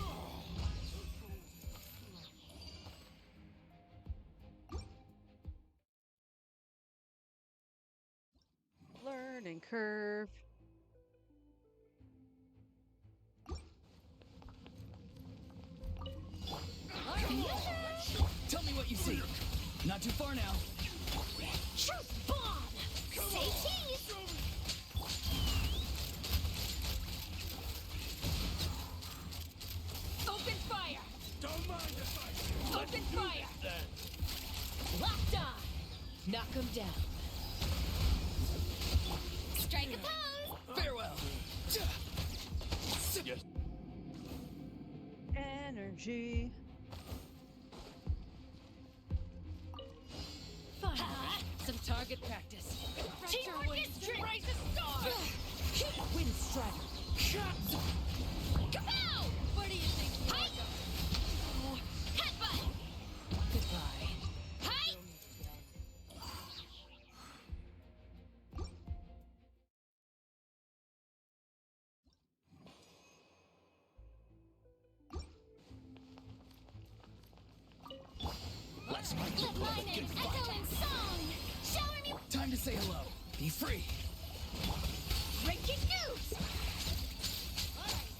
Learning curve. Tell me what you see. Not too far now. Truth bomb! Say cheese! Open fire! Don't mind if I Open fire! Locked on! Knock him down. Strike a pose! Farewell! Yes. Energy. Fine. Some target practice. Teamwork is strength! Rise a star! Wind strike. Kapow! What do you think? Hi! Headbutt! Goodbye. Hi! Let's make Let mine an echoing song! Shower me Time to say hello. Be free. breaking news!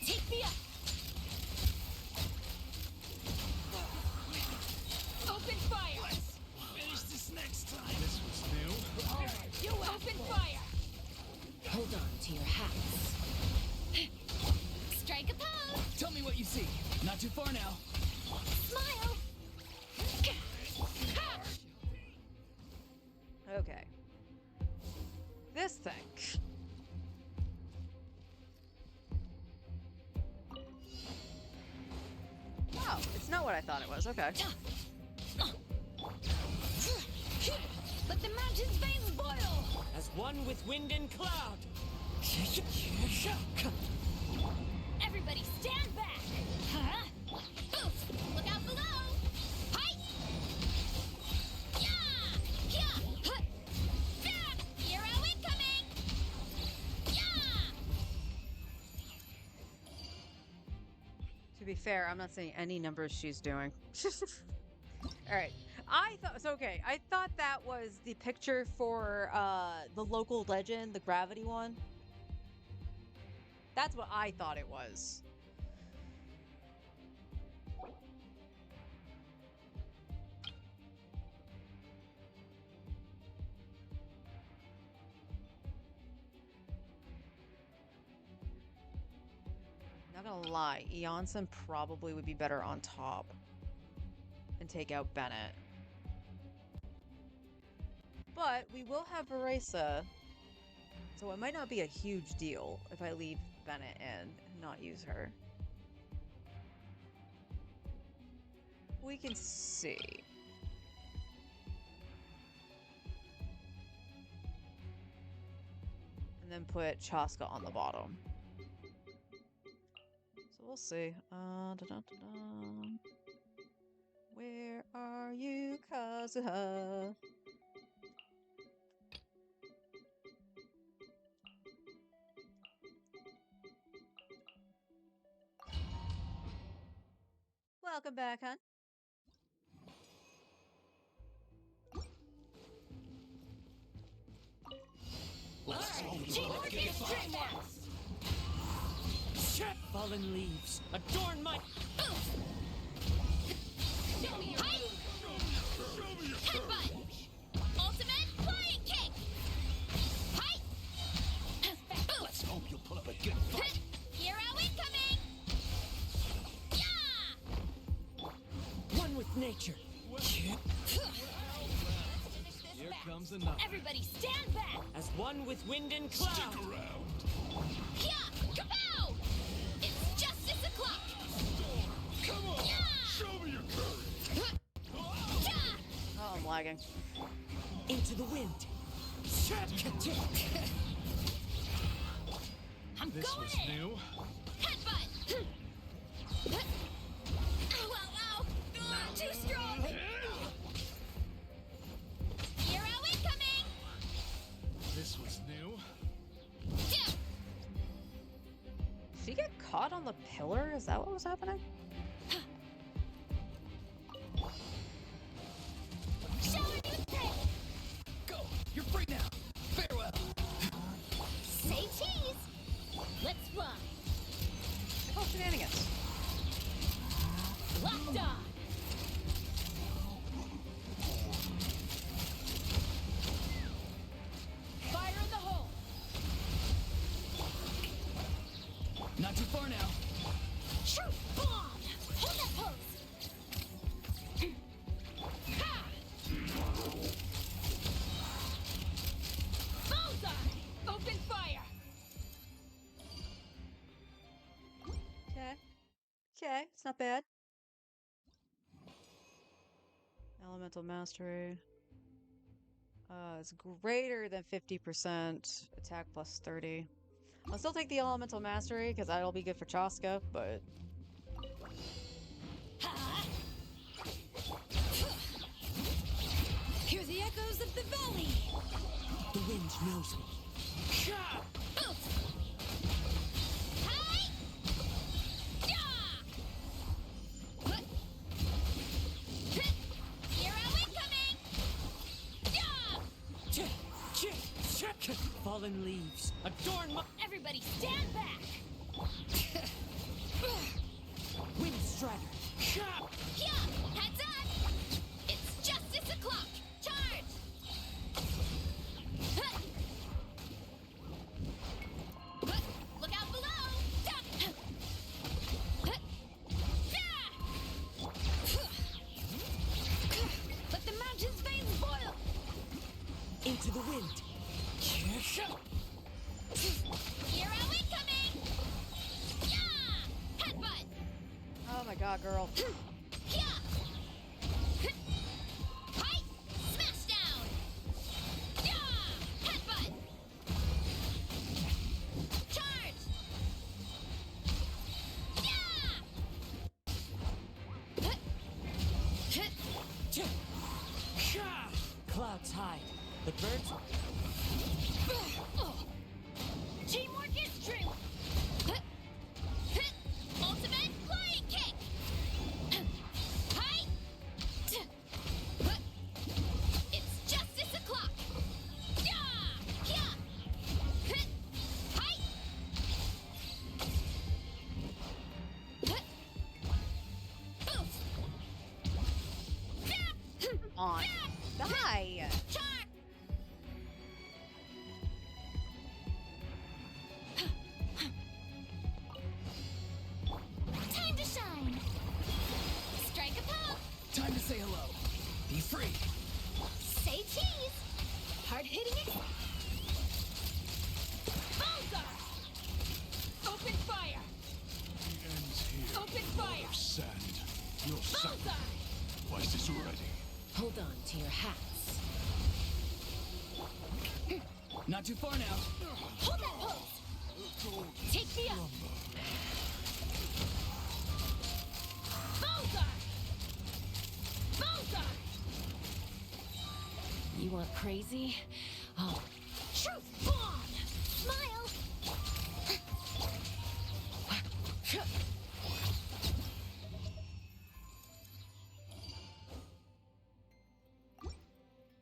Take me up! Open fire! Finish this next time. This was new. You open fire! Hold on to your hats. Strike a pose! Tell me what you see. Not too far now. Smile! Ha! Okay. This thing. Oh, it's not what I thought it was. Okay. Let the mountain's veins boil! As one with wind and cloud. Everybody stand back! Huh? Boof! Look out below! Hi! Yeah! Yeah! Huh! Zap! Hero incoming! Yeah! To be fair, I'm not saying any numbers she's doing. All right. I thought so. Okay, I thought that was the picture for the local legend, the gravity one. That's what I thought it was. Not gonna lie, Eonson probably would be better on top and take out Bennett. But we will have Varesa, so it might not be a huge deal if I leave Bennett in and not use her. we can see. And then put Chaska on the bottom. So we'll see. Da-dun-dun-dun. Where are you, Kazuha? Welcome back, hon. Teamwork is strength. Shit! Fallen leaves adorn my. Show me your move. Headbutt. Ultimate flying kick. Height. Let's hope you'll put up a good fight. Hero incoming. Yeah. One with nature. Here comes another. Everybody stand back. As one with wind and cloud. Stick around. Yeah. Kapow. It's justice o'clock. Come on. Yeah. Show me your courage. Yeah. Oh, I'm lagging. Into the wind. I'm This going was in. new. Headbutt. Ow, ow, ow. Too strong. Hero incoming. This was new. Yeah. Did she get caught on the pillar? Is that what was happening? Shower you take. Go. You're free now. Farewell. Say cheese. Let's fly. Oh, shenanigans. Locked on. Fire in the hole. Not too far now. Truth bomb. Hold that pose. Ha! Bullseye. Open fire. Okay. Okay, it's not bad. Elemental mastery. It's greater than 50%. Attack plus 30. I'll still take the elemental mastery because that'll be good for Chaska, but Ha! Hear the echoes of the valley. The wind knows me. Oof. Hi! Yeah! Hut. Hit. Hero incoming! Yeah! Fallen leaves adorn my. Everybody stand back! Wind strider. Yeah! Heads up! It's justice o'clock! Charge! Hut. Hut. Look out below! Duck. Hut. Yeah! Let the mountain's veins boil! Into the wind. Hero incoming! Yeah! Headbutt! oh my god, girl. Yeah! Height! Smash down! Yeah! Headbutt! Charge! Yeah! Clouds high. The birds. Teamwork is true! Ultimate flying kick! Height! It's justice o'clock! Yeah! Height! Oof! On. Die! Char! Time to shine! Strike a pose! Time to say hello. Be free. Say cheese! Hard hitting it! Bullseye! Open fire! The end's here. Open fire! Sand. Your Bullseye! Not too far now. Hold that pose! Take me up! Bullseye! Bullseye! You want crazy? Oh, Truth bomb! Smile!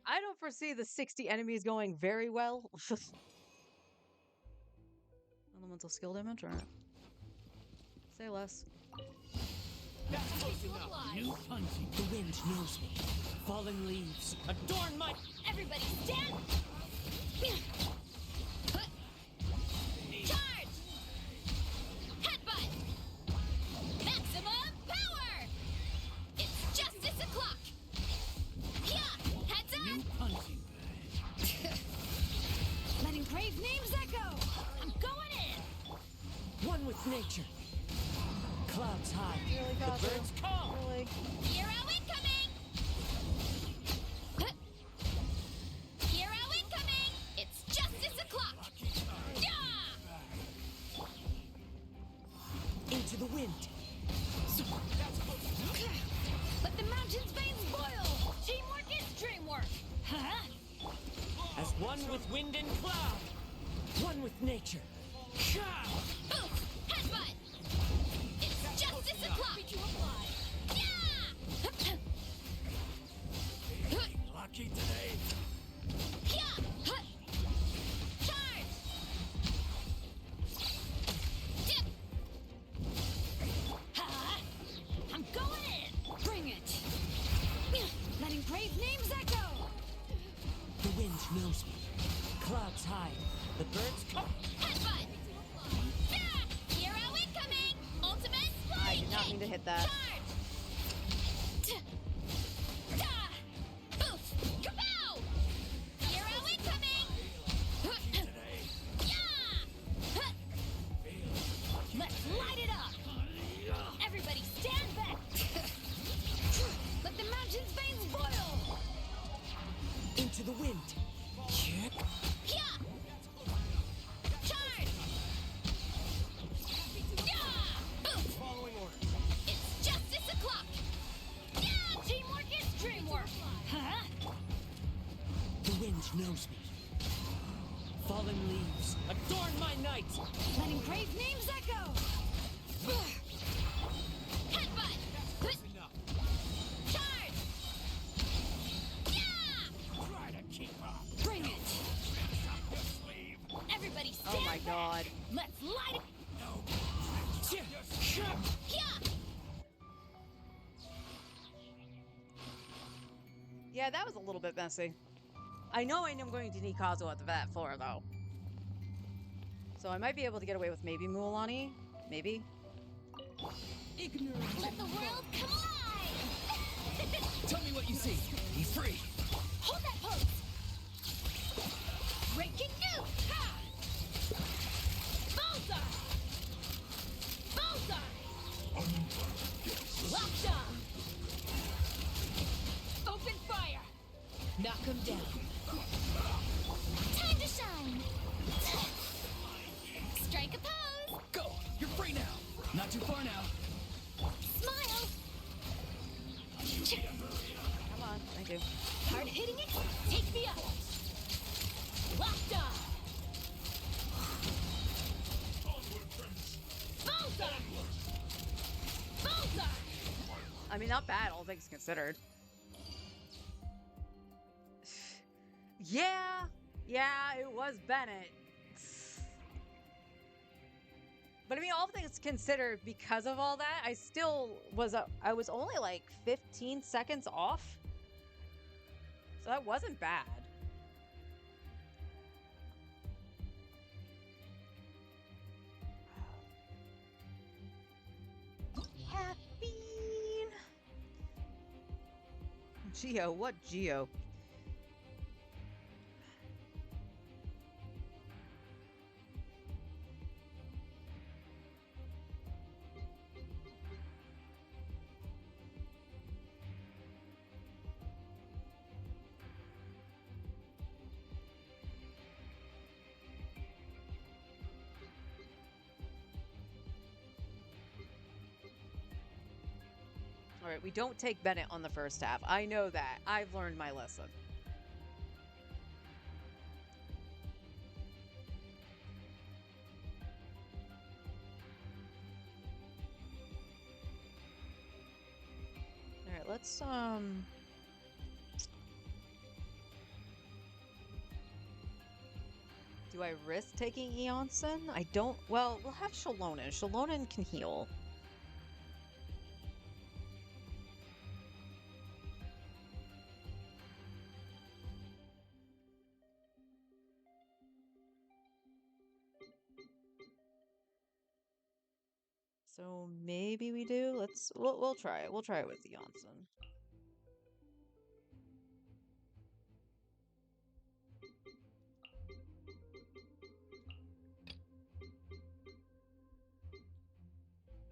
I don't foresee the 60 enemies going very well. Elemental skill damage? Alright. Say less. New punching. The wind knows me. Fallen leaves adorn my. Everybody stand! Charge! Headbutt! Maximum power! It's justice o'clock! Yeah! Heads up! New punching bag. Letting brave names echo! I'm going in! One with nature. Clouds high. Really, The Cosmo? birds call. Really? Hero incoming! Hero incoming! It's justice o'clock! Yeah! Into the wind. Let the mountain's veins boil! Teamwork is dreamwork! Huh? As one with wind and cloud. One with nature. Oof! Headbutt! It's justice o'clock! Yeah! Lucky today. Yeah! Charge! Dip! Ha! I'm going in! Bring it! Letting brave names echo! The wind knows me. Clouds high. The birds call. Headbutt! Ah! Hero incoming! Ultimate I flying did not kick! mean to hit that. Charge! Da! Oof! Kapow! Hero incoming! Yeah! Let's light it up! Everybody stand back! Let the mountain's veins boil! Into the wind. Check. Yeah! Charge! Yeah! Oof! Following order. It's justice o'clock! Yeah! Teamwork is dreamwork! Huh? The wind knows me. Fallen leaves adorn my night. Letting brave names echo! Headbutt! Charge! Yeah! Try to keep up. Bring it! Sleeve. Everybody stand Oh my back. god. Let's light it! Check. Yeah! Yeah, that was a little bit messy. I know I'm going to need Kazuo at that floor, though. So I might be able to get away with maybe Mualani. Maybe. Let the world come alive! Tell me what you see. Be free. Hold that pose! Breaking new! Ha! Bullseye! Bullseye! Locked on! Open fire! knock him down. Time to shine! Strike a pose! Go. You're free now. Not too far now. Smile! Come on. Thank you. Hard hitting it? Take me up! Locked on! Bullseye! Bullseye! I mean, not bad, all things considered. Yeah, it was Bennett. But I mean, all things considered, because of all that, I still was, I was only like 15 seconds off. So that wasn't bad. Caffeine. Geo, what Geo? Alright, we don't take Bennett on the first half. I know that. I've learned my lesson. Alright, let's, do I risk taking Eonson? I don't... Well, we'll have Shalonen. Shalonen can heal. So maybe we do. We'll try it. We'll try it with Eonson.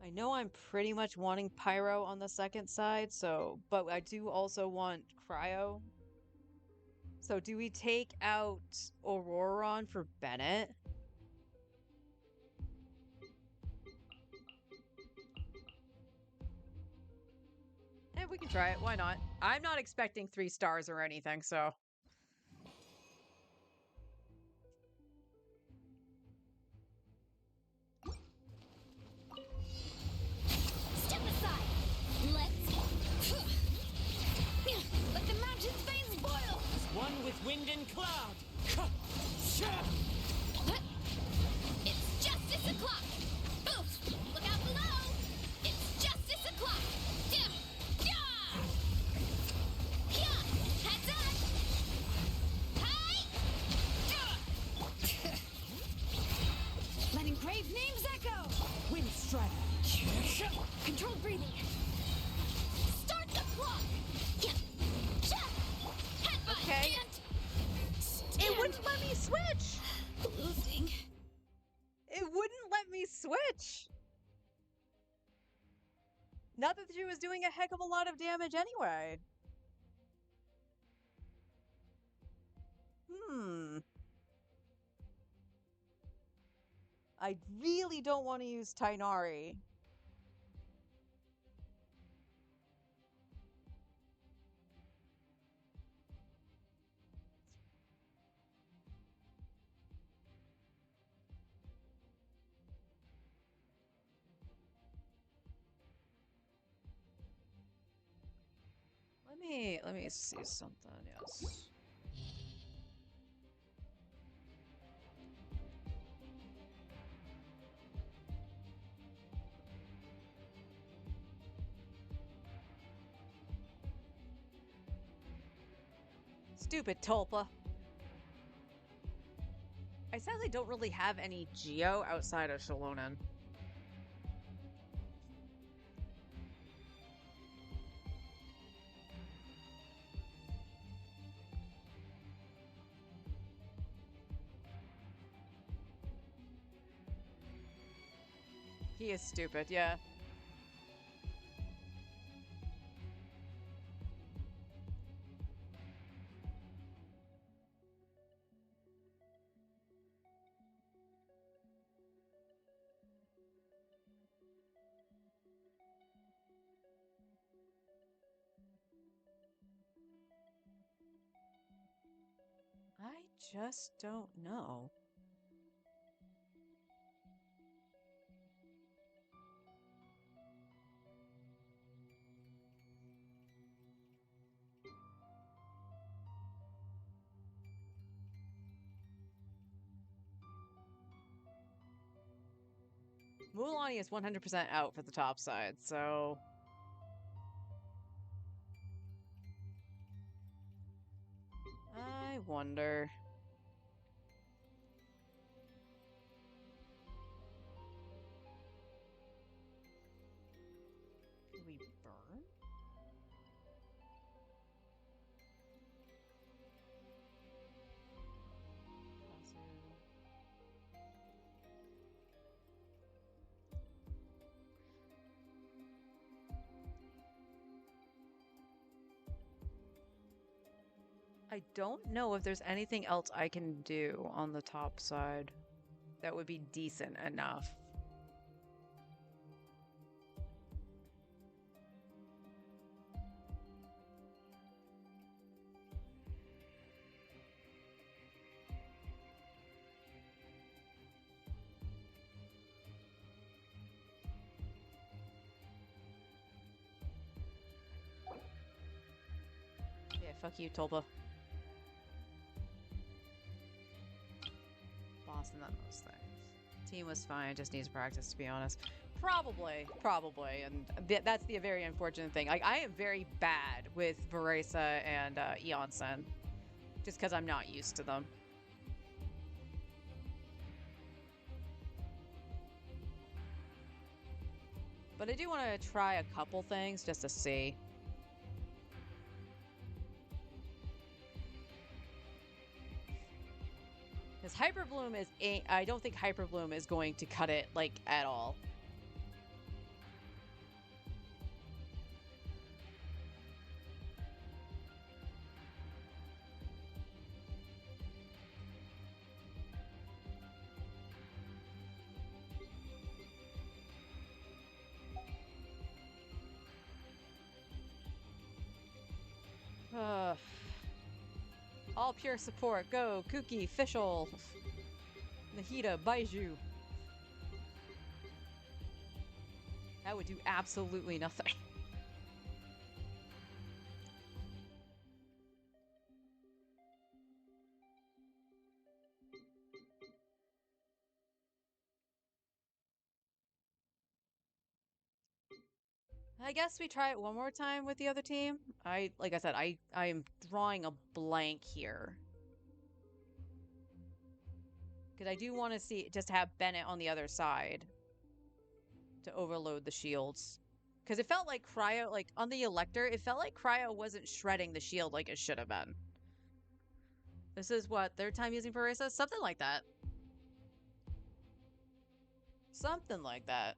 I know I'm pretty much wanting Pyro on the second side, but I do also want Cryo. So do we take out Auroron for Bennett? We can try it. Why not? I'm not expecting 3 stars or anything, so... Step aside! Let's... Let the mountain's veins boil! One with wind and cloud. It's justice o'clock! Boof! Look out below! It's justice o'clock! Heads up! Hi! Let engraved names echo! Wind strike. Controlled breathing! Start the clock! Okay. It wouldn't let me switch! Losing. It wouldn't let me switch! Not that she was doing a heck of a lot of damage anyway. I really don't want to use Tainari. Let me see something, yes. Stupid Tulpa. I sadly don't really have any Geo outside of Shalonen. He is stupid, yeah. I just don't know. Mulan is 100% out for the top side, so... I wonder... Can we burn? I don't know if there's anything else I can do on the top side that would be decent enough. Fuck you, Tolba. Lost in those things. Team was fine, just needs practice, to be honest. Probably, and that's the very unfortunate thing. Like, I am very bad with Veresa and Eonsen, just because I'm not used to them. But I do want to try a couple things just to see. Because Hyper Bloom is I don't think Hyper Bloom is going to cut it, like, at all. All pure support. Go, Kuki, Fischl, Nahida, Baiju. That would do absolutely nothing. I guess we try it one more time with the other team. Like I said, I am drawing a blank here. Because I do want to see, just have Bennett on the other side to overload the shields. Because it felt like Cryo, like on the Elector, it felt like Cryo wasn't shredding the shield like it should have been. This is what, third time using Veresa? Something like that. Something like that.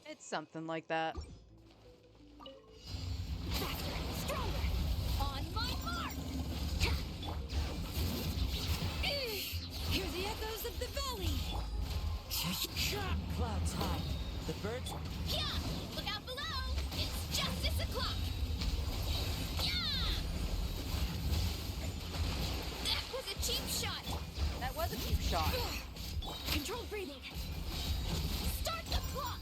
It's something like that. Faster, stronger. On my mark. Hear the echoes of the valley! Clouds high. The birds... Yeah! Look out below! It's justice o'clock! Yeah! That was a cheap shot! That was a cheap shot. Controlled breathing. Start the clock!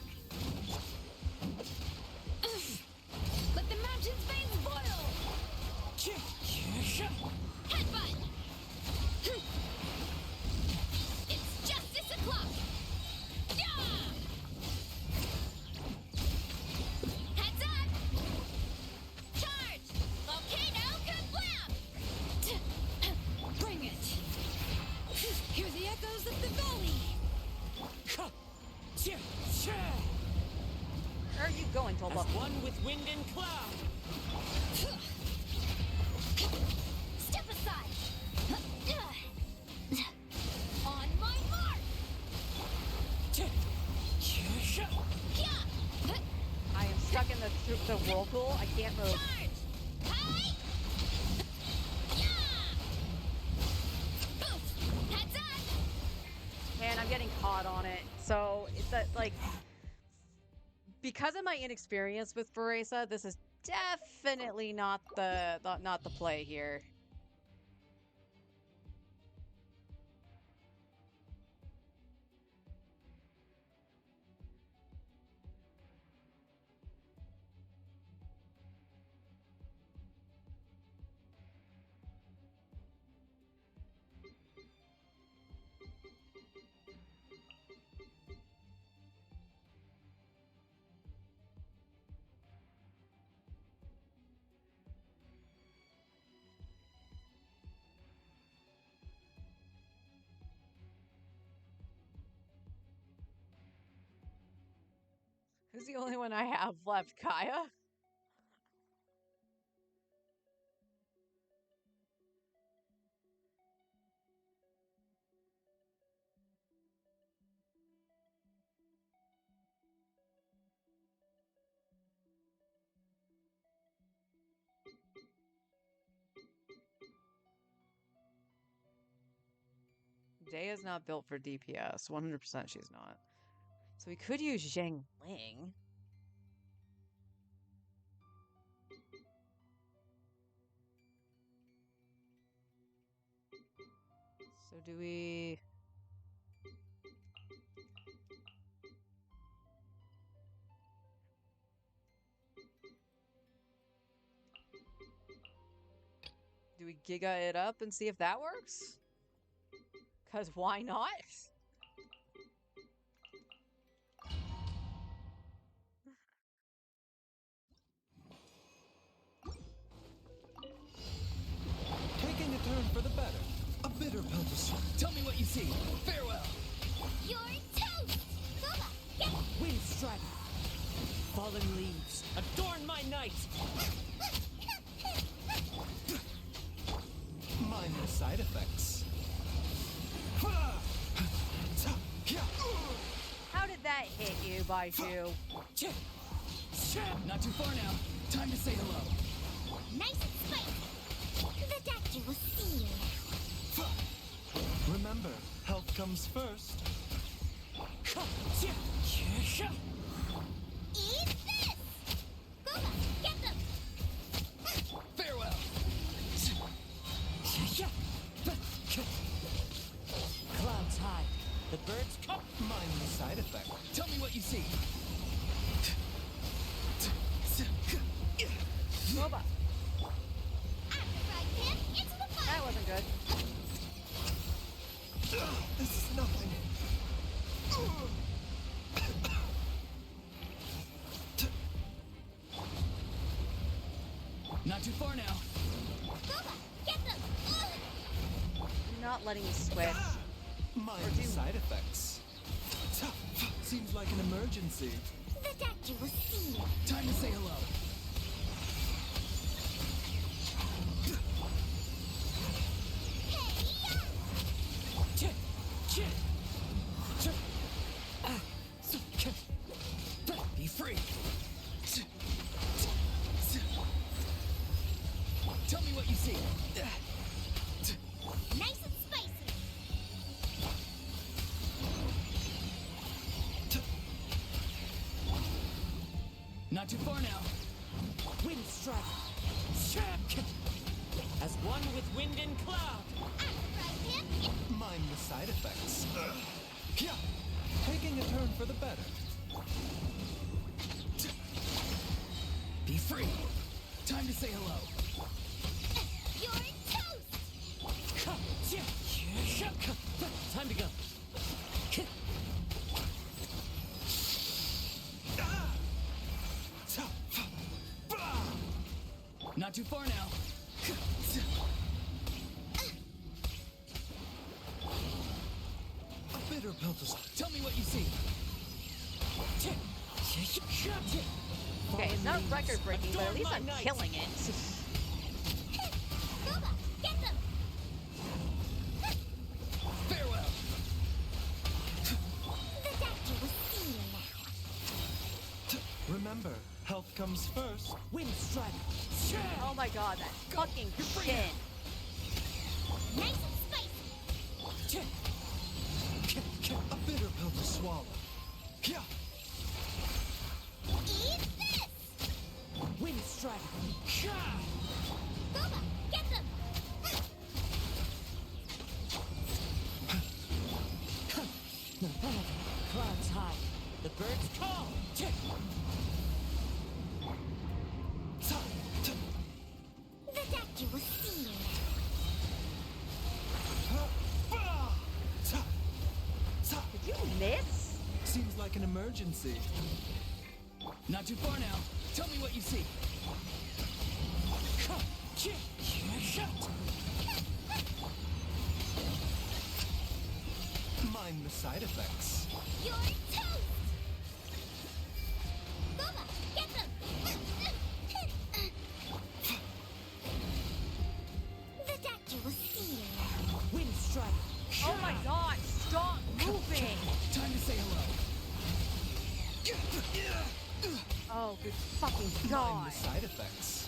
Let the mountain's veins boil! Headbutt! It's justice o'clock! Yeah! Heads up! Charge! Volcano kablam! Bring it! Hear the echoes of the valley! Where are you going, Tolba? As one with wind and cloud! Step aside! On my mark! Yeah! I am stuck in the whirlpool. I can't move. Charge! Hey! Yeah! Boof! Heads up! And I'm getting caught on it. So it's that, like, because of my inexperience with Veresa, this is definitely not the play here. Who's the only one I have left? Kaya? Daya's not built for DPS. 100% she's not. So we could use Zhang Ling. So do we... Do we Giga it up and see if that works? Because why not? Taking a turn for the better. A bitter pill to swallow. Tell me what you see. Farewell. You're toast! Goba, get Wind strike. Fallen leaves. Adorn my night. Minor side effects. How did that hit you, Baiju? Not too far now. Time to say hello. nice and spicy. The doctor will see you. Remember, health comes first. Eat this! Goba, get them! Farewell. Clouds high. The birds come. Minor side effect. Tell me what you see. Boba. After fried pan, into the fire! That wasn't good. This is nothing. Not too far now. Goba, get them! I'm not letting you switch. Minor do- side effects. Seems like an emergency. The doctor will see you. Time to say hello. Be free. Tell me what you see. Nice and spicy. Not too far now. Wind strike. As one with wind and cloud. After fried pan, into Minor side effects. Taking a turn for the better. Be free. Time to say hello. you're toast! Time to go. Not too far now. A bitter pill to swallow. Tell me what you see. Okay, it's not record breaking, but at least I'm killing it. Goba, get them! Farewell. The doctor will see you now. Remember, health comes first. Wind strike. Oh my god, that fucking chin. Nice and spicy. A bitter pill to swallow. Eat this! Wind strike. Goba, get them! Clouds high. The birds call. The doctor will see you Did you miss? Seems like an emergency. Not too far now. Tell me what you see. Mind the side effects. You're toast! Goba, get them! The doctor will see you now. Wind strike. Oh my god, stop moving! Time to say hello. Oh, good fucking Mind god. the side effects.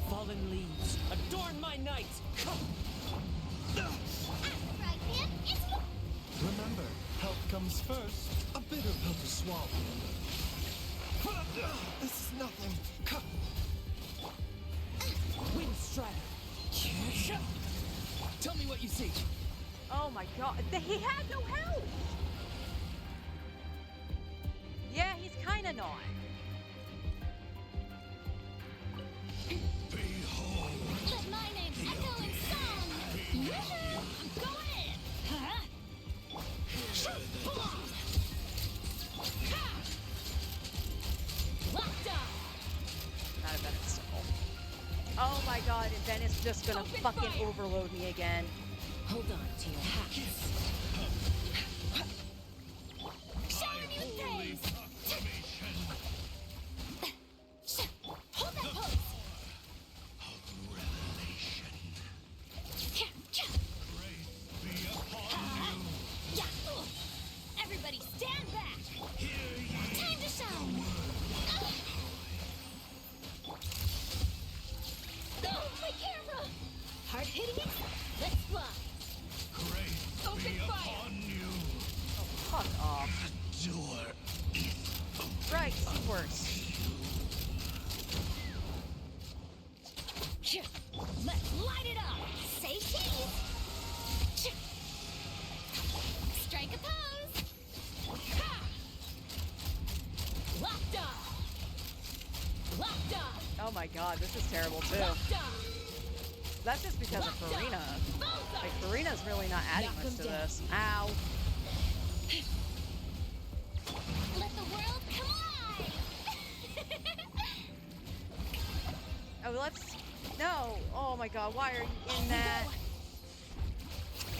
Fallen leaves, adorn my night! Right, man. It's Remember, health comes first. A bitter pill to swallow. This is nothing. Wind Strider! Tell me what you see. Oh my god. He had no health! Yeah, he's kinda not. Let my name echo in song! Woohoo! I'm going in! Huh? Shoot! Bomb! Ha! Locked on! Not a Bennett still. Oh my god, and Bennett's just gonna Open fucking fire! overload me again. Hold on to your hats. Shower me with praise! Hold that pose! Yahoo! Everybody stand back! Time to shine! Oh, my camera! Hard hitting? Let's fly! Open fire! Fuck off. Right, worse. Let's light it up! Say cheese! Strike a pose! Ha! Locked on! Locked on! Oh my god, this is terrible too. Locked on! That's just because of Farina. Bullseye! Like, Farina's really not adding Knock much him to down. this. Ow. Let the world come alive! Oh, let's... No. Oh my god, why are you in that?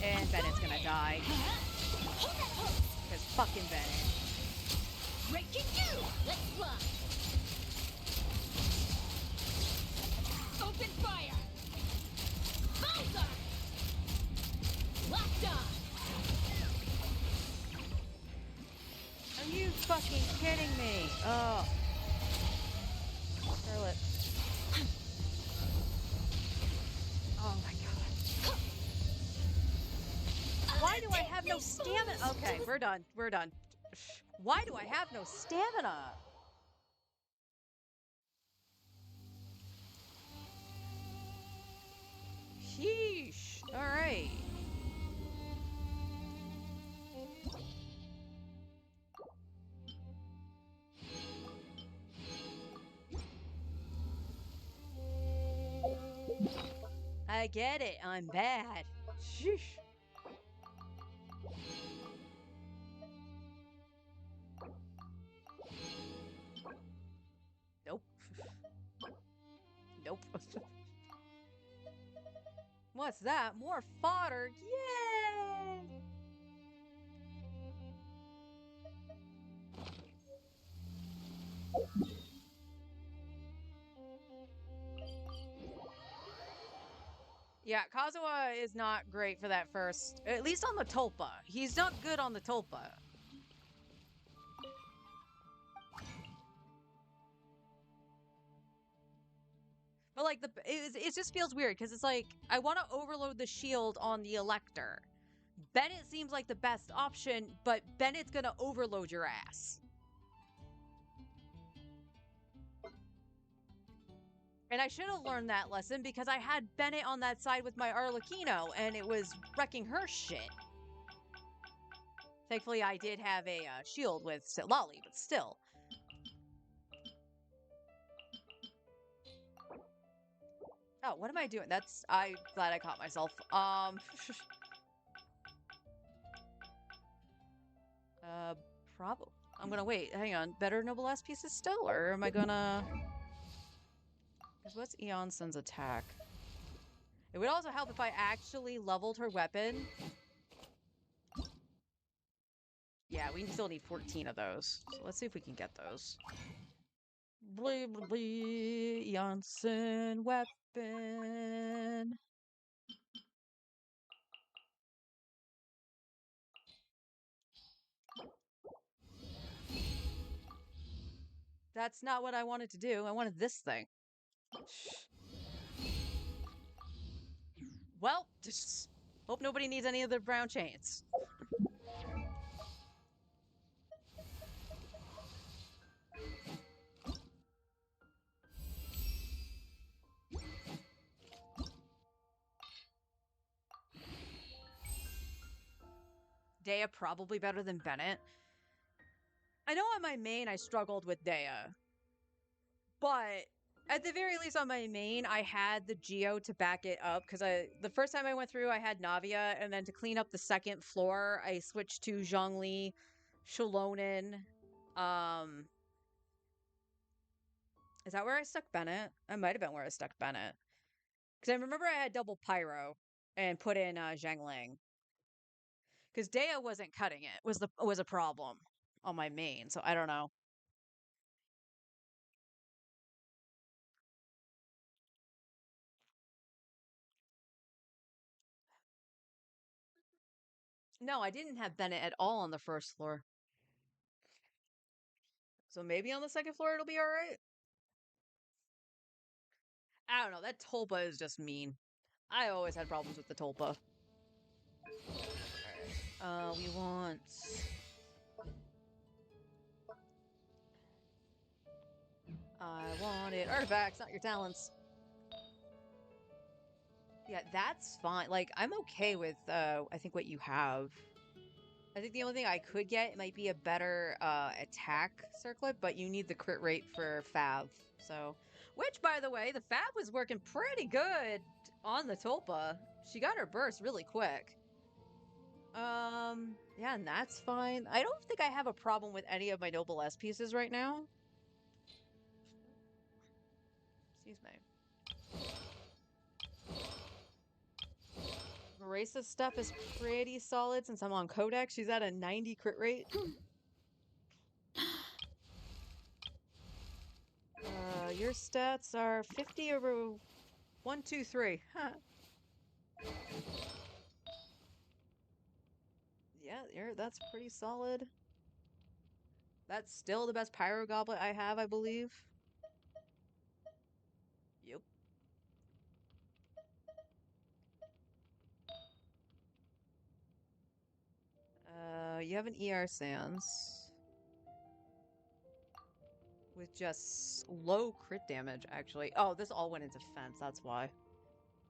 And Bennett's gonna die. Hold that pose! Because fucking Bennett. Breaking you! Let's fly! Open fire! Bullseye! Locked on! Are you fucking kidding me? Oh. Scarlet. Oh my god. Why do I have no stamina? Okay, we're done. We're done. Why do I have no stamina? Sheesh. Alright. I get it. I'm bad. Sheesh. Nope. Nope. What's that? More fodder? Yay! Yeah, Kazuha is not great for that first, at least on the Tulpa. He's not good on the Tulpa. But like it just feels weird because it's like I want to overload the shield on the Elector. Bennett seems like the best option, but Bennett's gonna overload your ass. And I should have learned that lesson because I had Bennett on that side with my Arlecchino and it was wrecking her shit. Thankfully, I did have a shield with Sitlali, but still. Oh, what am I doing? I'm glad I caught myself. Probably. I'm gonna wait. Hang on. Better Noblesse pieces still, or am I gonna... Because what's Eonson's attack? It would also help if I actually leveled her weapon. Yeah, we still need 14 of those. So let's see if we can get those. Blee, blee, blee. Eonson weapon. That's not what I wanted to do. I wanted this thing. Well, just hope nobody needs any of the brown chains. Dea probably better than Bennett. I know on my main I struggled with Dea, but at the very least on my main I had the Geo to back it up because the first time I went through I had Navia, and then to clean up the second floor I switched to Zhongli, Shalonen. Is that where I stuck Bennett? That might have been where I stuck Bennett. Because I remember I had double Pyro and put in Zhangling. Because Dea wasn't cutting it was a problem on my main, so I don't know. No, I didn't have Bennett at all on the first floor. So maybe on the second floor it'll be alright? I don't know, that Tulpa is just mean. I always had problems with the Tulpa. Alright. We want... I wanted artifacts, not your talents. Yeah, that's fine. Like, I'm okay with, I think what you have. I think the only thing I could get might be a better, attack circlet, but you need the crit rate for Fav, so... Which, by the way, the Fav was working pretty good on the Tulpa. She got her burst really quick. Yeah, and that's fine. I don't think I have a problem with any of my Noble S pieces right now. Excuse me. Marissa's stuff is pretty solid since I'm on Codex. She's at a 90 crit rate. Your stats are 50 over 1, 2, 3. Huh. Yeah, that's pretty solid. That's still the best Pyro Goblet I have, I believe. Yep. You have an ER Sans. With just low crit damage, actually. Oh, this all went into fence, that's why.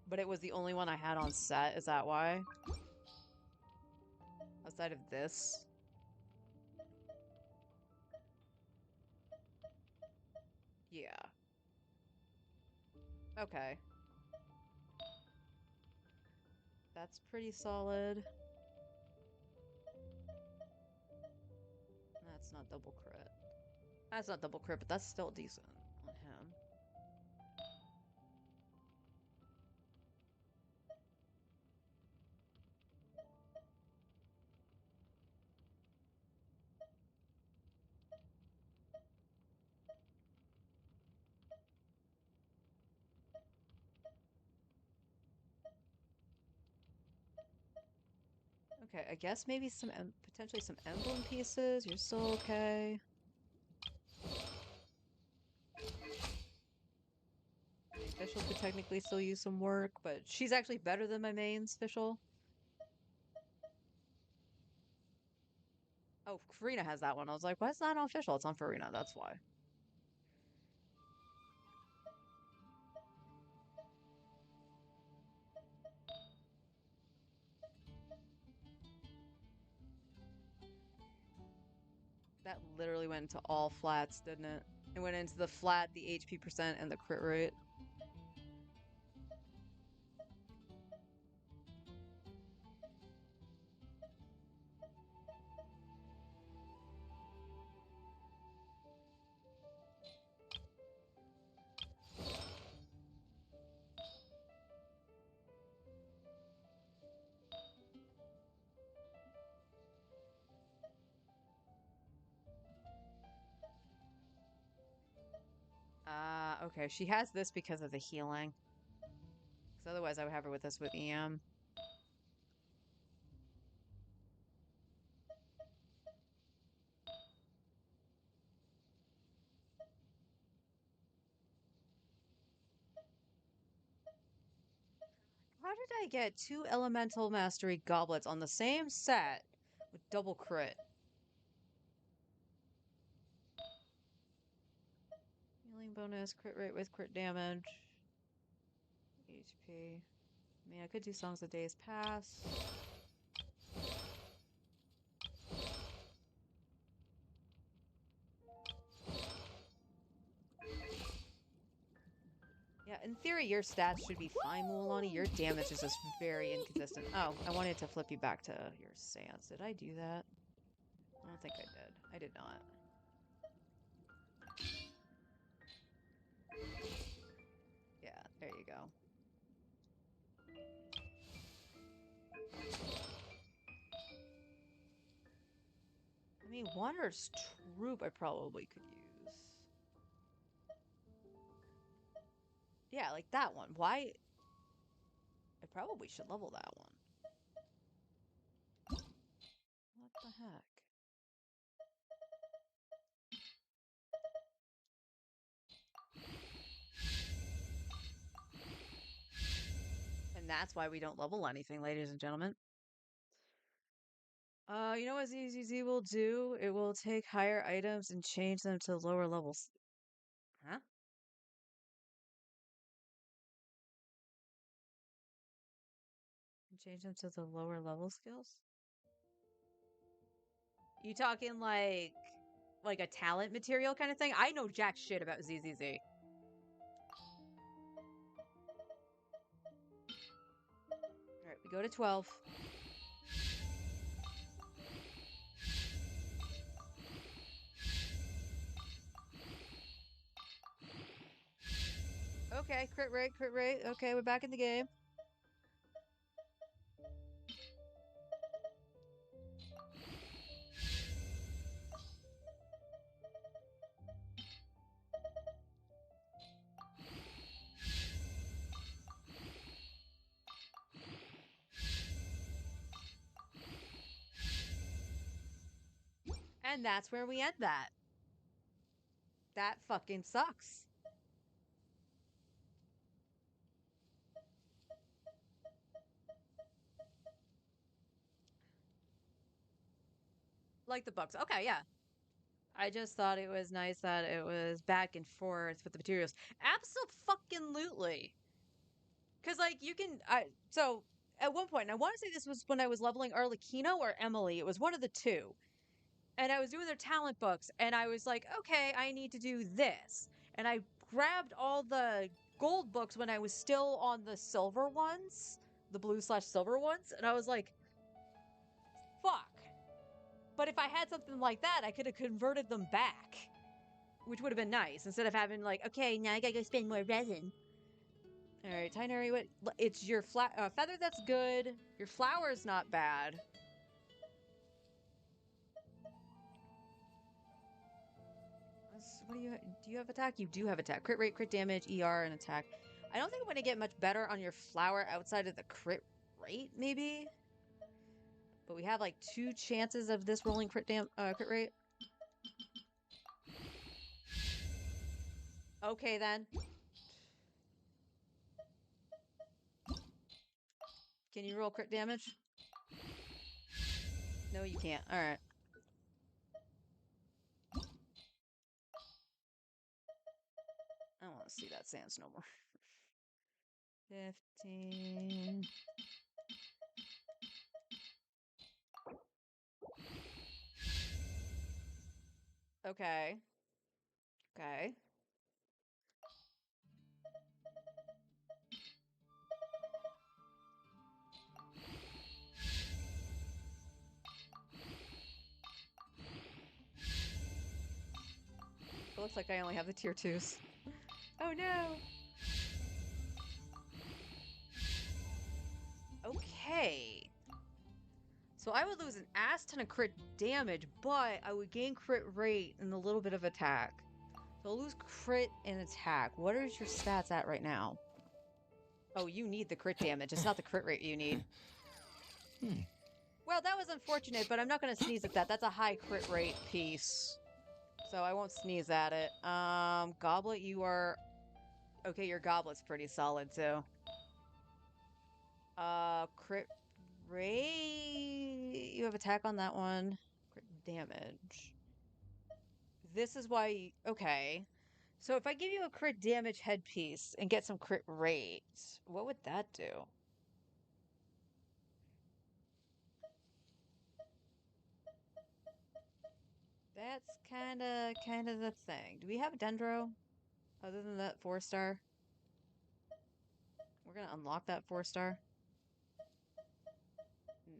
But it was the only one I had on set, is that why? Outside of this. Yeah. Okay. That's pretty solid. That's not double crit. That's not double crit, but that's still decent on him. Okay, I guess maybe some potentially some emblem pieces. You're still okay. Fischl could technically still use some work, but she's actually better than my mains, Fischl. Oh, Farina has that one. I was like, why is that on Fischl? It's on Farina, that's why. That literally went into all flats, didn't it? It went into the flat, the HP percent, and the crit rate. Okay. She has this because of the healing. Because otherwise I would have her with this with EM. How did I get 2 elemental mastery goblets on the same set with double crit? Healing bonus, crit rate with crit damage, HP. I mean, I could do Songs of Days Past. Yeah, in theory, your stats should be fine, Mualani. Your damage is just very inconsistent. Oh, I wanted to flip you back to your sans. Did I do that? I don't think I did. I did not. Yeah, there you go. I mean, Wanderer's Troop I probably could use. Yeah, like that one. Why? I probably should level that one. What the heck? And that's why we don't level anything, ladies and gentlemen. You know what ZZZ will do? It will take higher items and change them to lower levels. Huh? And change them to the lower level skills? You talking like a talent material kind of thing? I know jack shit about ZZZ. Alright, we go to 12. Okay, crit rate, crit rate. Okay, we're back in the game. And that's where we end that. That fucking sucks. Like the books. Okay, yeah. I just thought it was nice that it was back and forth with the materials. Absolutely. Because, like, you can. So, at one point, and I want to say this was when I was leveling Arlecchino or Emily. It was one of the two. And I was doing their talent books, and I was like, okay, I need to do this. And I grabbed all the gold books when I was still on the silver ones, the blue/silver ones, and I was like, fuck. But if I had something like that, I could have converted them back, which would have been nice instead of having like, okay, now I gotta go spend more resin. All right, Tinary, what? It's your feather that's good. Your flower is not bad. What do you have attack? You do have attack. Crit rate, crit damage, ER, and attack. I don't think I'm going to get much better on your flower outside of the crit rate, maybe. But we have like 2 chances of this rolling crit rate. Okay, then. Can you roll crit damage? No, you can't. All right. I don't want to see that sans no more. 15. Okay. Okay. It looks like I only have the tier 2s. Oh no! Okay. So I would lose an ass ton of crit damage, but I would gain crit rate and a little bit of attack. So I'll lose crit and attack. What is your stats at right now? Oh, you need the crit damage. It's not the crit rate you need. Well, that was unfortunate, but I'm not going to sneeze at that. That's a high crit rate piece. So I won't sneeze at it. Goblet, you are... Okay, your goblet's pretty solid, too. Crit rate. You have attack on that one. Crit damage. This is why. Okay. So if I give you a crit damage headpiece and get some crit rate, what would that do? That's kind of the thing. Do we have a Dendro? Other than that 4-star? We're gonna unlock that 4-star.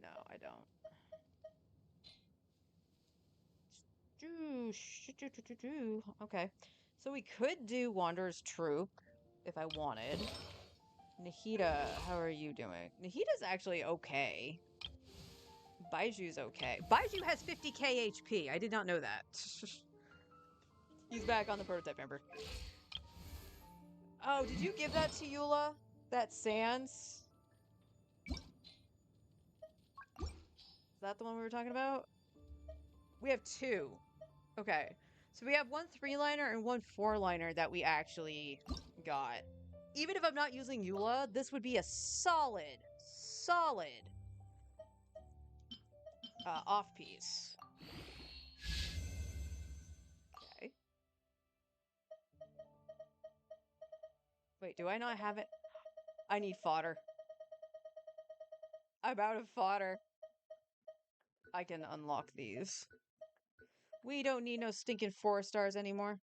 No, I don't. Okay. So we could do Wanderer's Troop if I wanted. Nahida, how are you doing? Nahida's actually okay. Baiju's okay. Baiju has 50k HP. I did not know that. He's back on the prototype, Amber. Oh, did you give that to Eula? That Sans? Is that the one we were talking about? We have 2. Okay. So we have one 3-liner and one 4-liner that we actually got. Even if I'm not using Eula, this would be a solid off-piece. Okay. Wait, do I not have it? I need fodder. I'm out of fodder. I can unlock these. We don't need no stinking 4-stars anymore.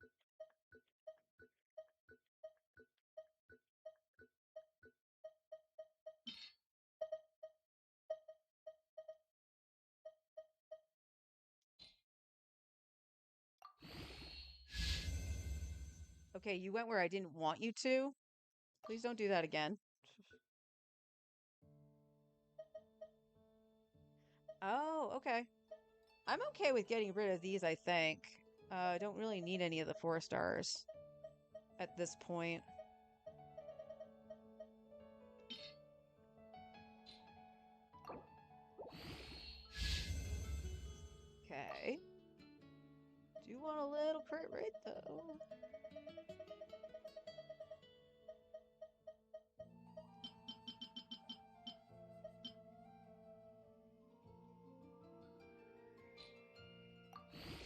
Okay, you went where I didn't want you to. Please don't do that again. Oh, okay. I'm okay with getting rid of these, I think. I don't really need any of the 4-stars at this point. Okay. Do want a little crit rate, though.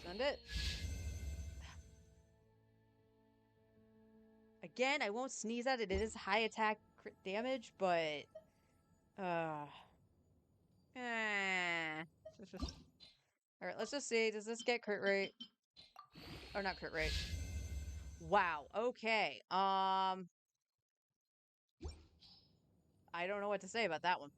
Send it. Again, I won't sneeze at it. It is high attack crit damage, but... Alright, let's just see. Does this get crit rate? Or not crit rate. Wow, okay. I don't know what to say about that one.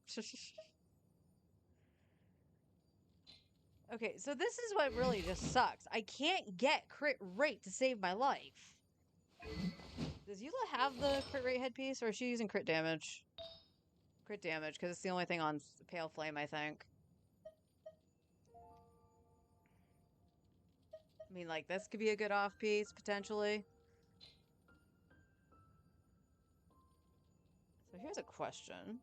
Okay, so this is what really just sucks. I can't get crit rate to save my life. Does Eula have the crit rate headpiece, or is she using crit damage? Crit damage, because it's the only thing on Pale Flame, I think. I mean, like, this could be a good off-piece, potentially. So here's a question.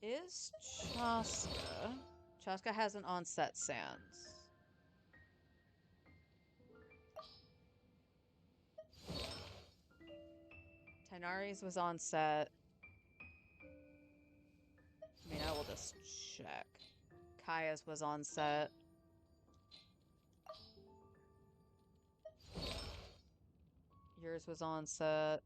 Is Chaska... Chaska has an onset Sans. Tighnari's was on set. I mean, I will just check. Kaya's was on set. Yours was on set.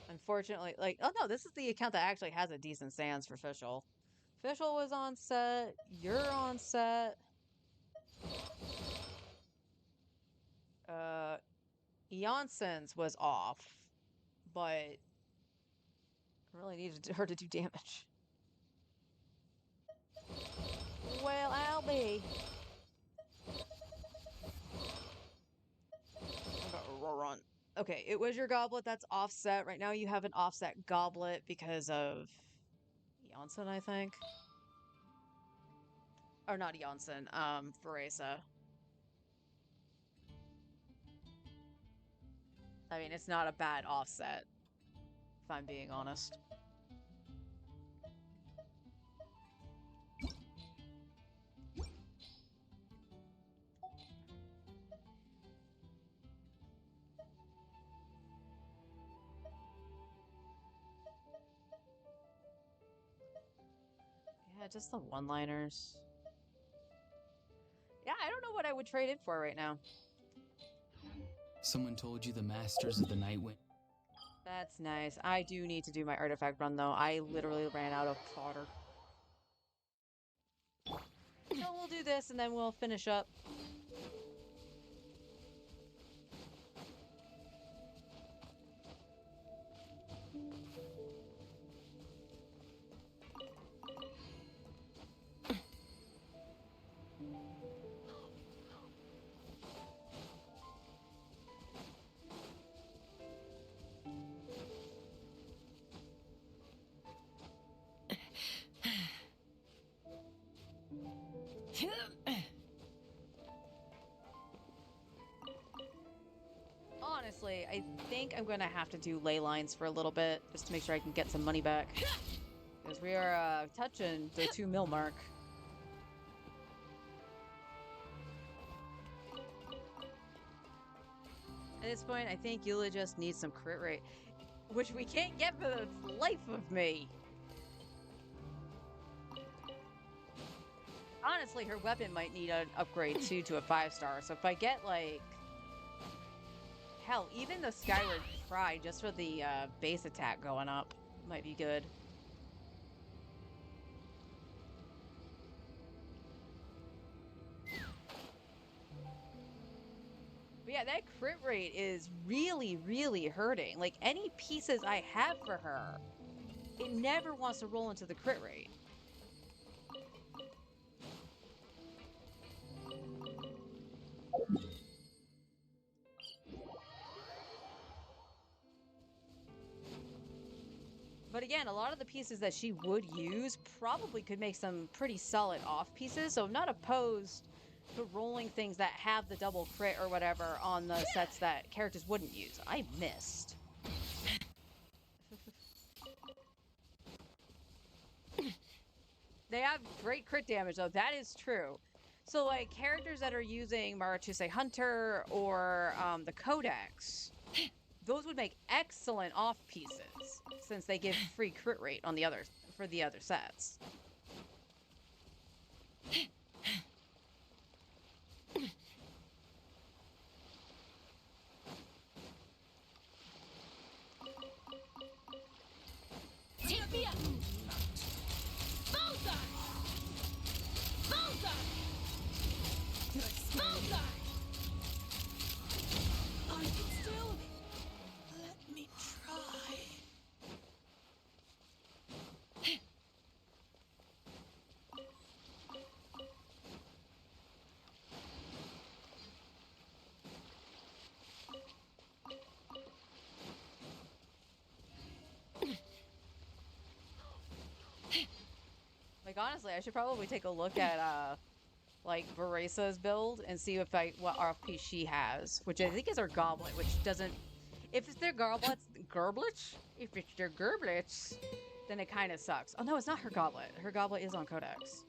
Unfortunately, like, oh no, this is the account that actually has a decent Sans for Fischl. Fischl was on set. You're on set. Eonson's was off, but I really needed her to do damage. Well, I'll be. I'm gonna run. Okay, it was your goblet that's offset. Right now you have an offset goblet because of Eonson, I think. Or not Eonson, Veresa. I mean, it's not a bad offset, if I'm being honest. Yeah, just the one-liners. Yeah, I don't know what I would trade in for right now. Someone told you the masters of the night went. That's nice. I do need to do my artifact run, though. I literally ran out of fodder. So we'll do this, and then we'll finish up. Honestly, I think I'm going to have to do ley lines for a little bit, just to make sure I can get some money back. Because we are touching the 2 mil mark. At this point, I think Eula just needs some crit rate, which we can't get for the life of me. Honestly, her weapon might need an upgrade too to a 5-star. So if I get like, hell, even the Skyward Cry just for the base attack going up might be good. But yeah, that crit rate is really, really hurting. Like, any pieces I have for her, it never wants to roll into the crit rate. But again, a lot of the pieces that she would use probably could make some pretty solid off pieces, so I'm not opposed to rolling things that have the double crit or whatever on the sets that characters wouldn't use. I missed. They have great crit damage, though. That is true. So, like, characters that are using Marachuse Hunter or the Codex, those would make excellent off pieces, since they give free crit rate on the others for the other sets. Take me up! Bullseye! Bullseye! Bullseye! I can still. Let me try. Like, honestly, I should probably take a look at, like, Veresa's build and see if what RFP she has, which I think is her goblet, which doesn't... If it's their goblets... Gerblets? If it's their gerblets, then it kind of sucks. Oh, no, it's not her goblet. Her goblet is on Codex.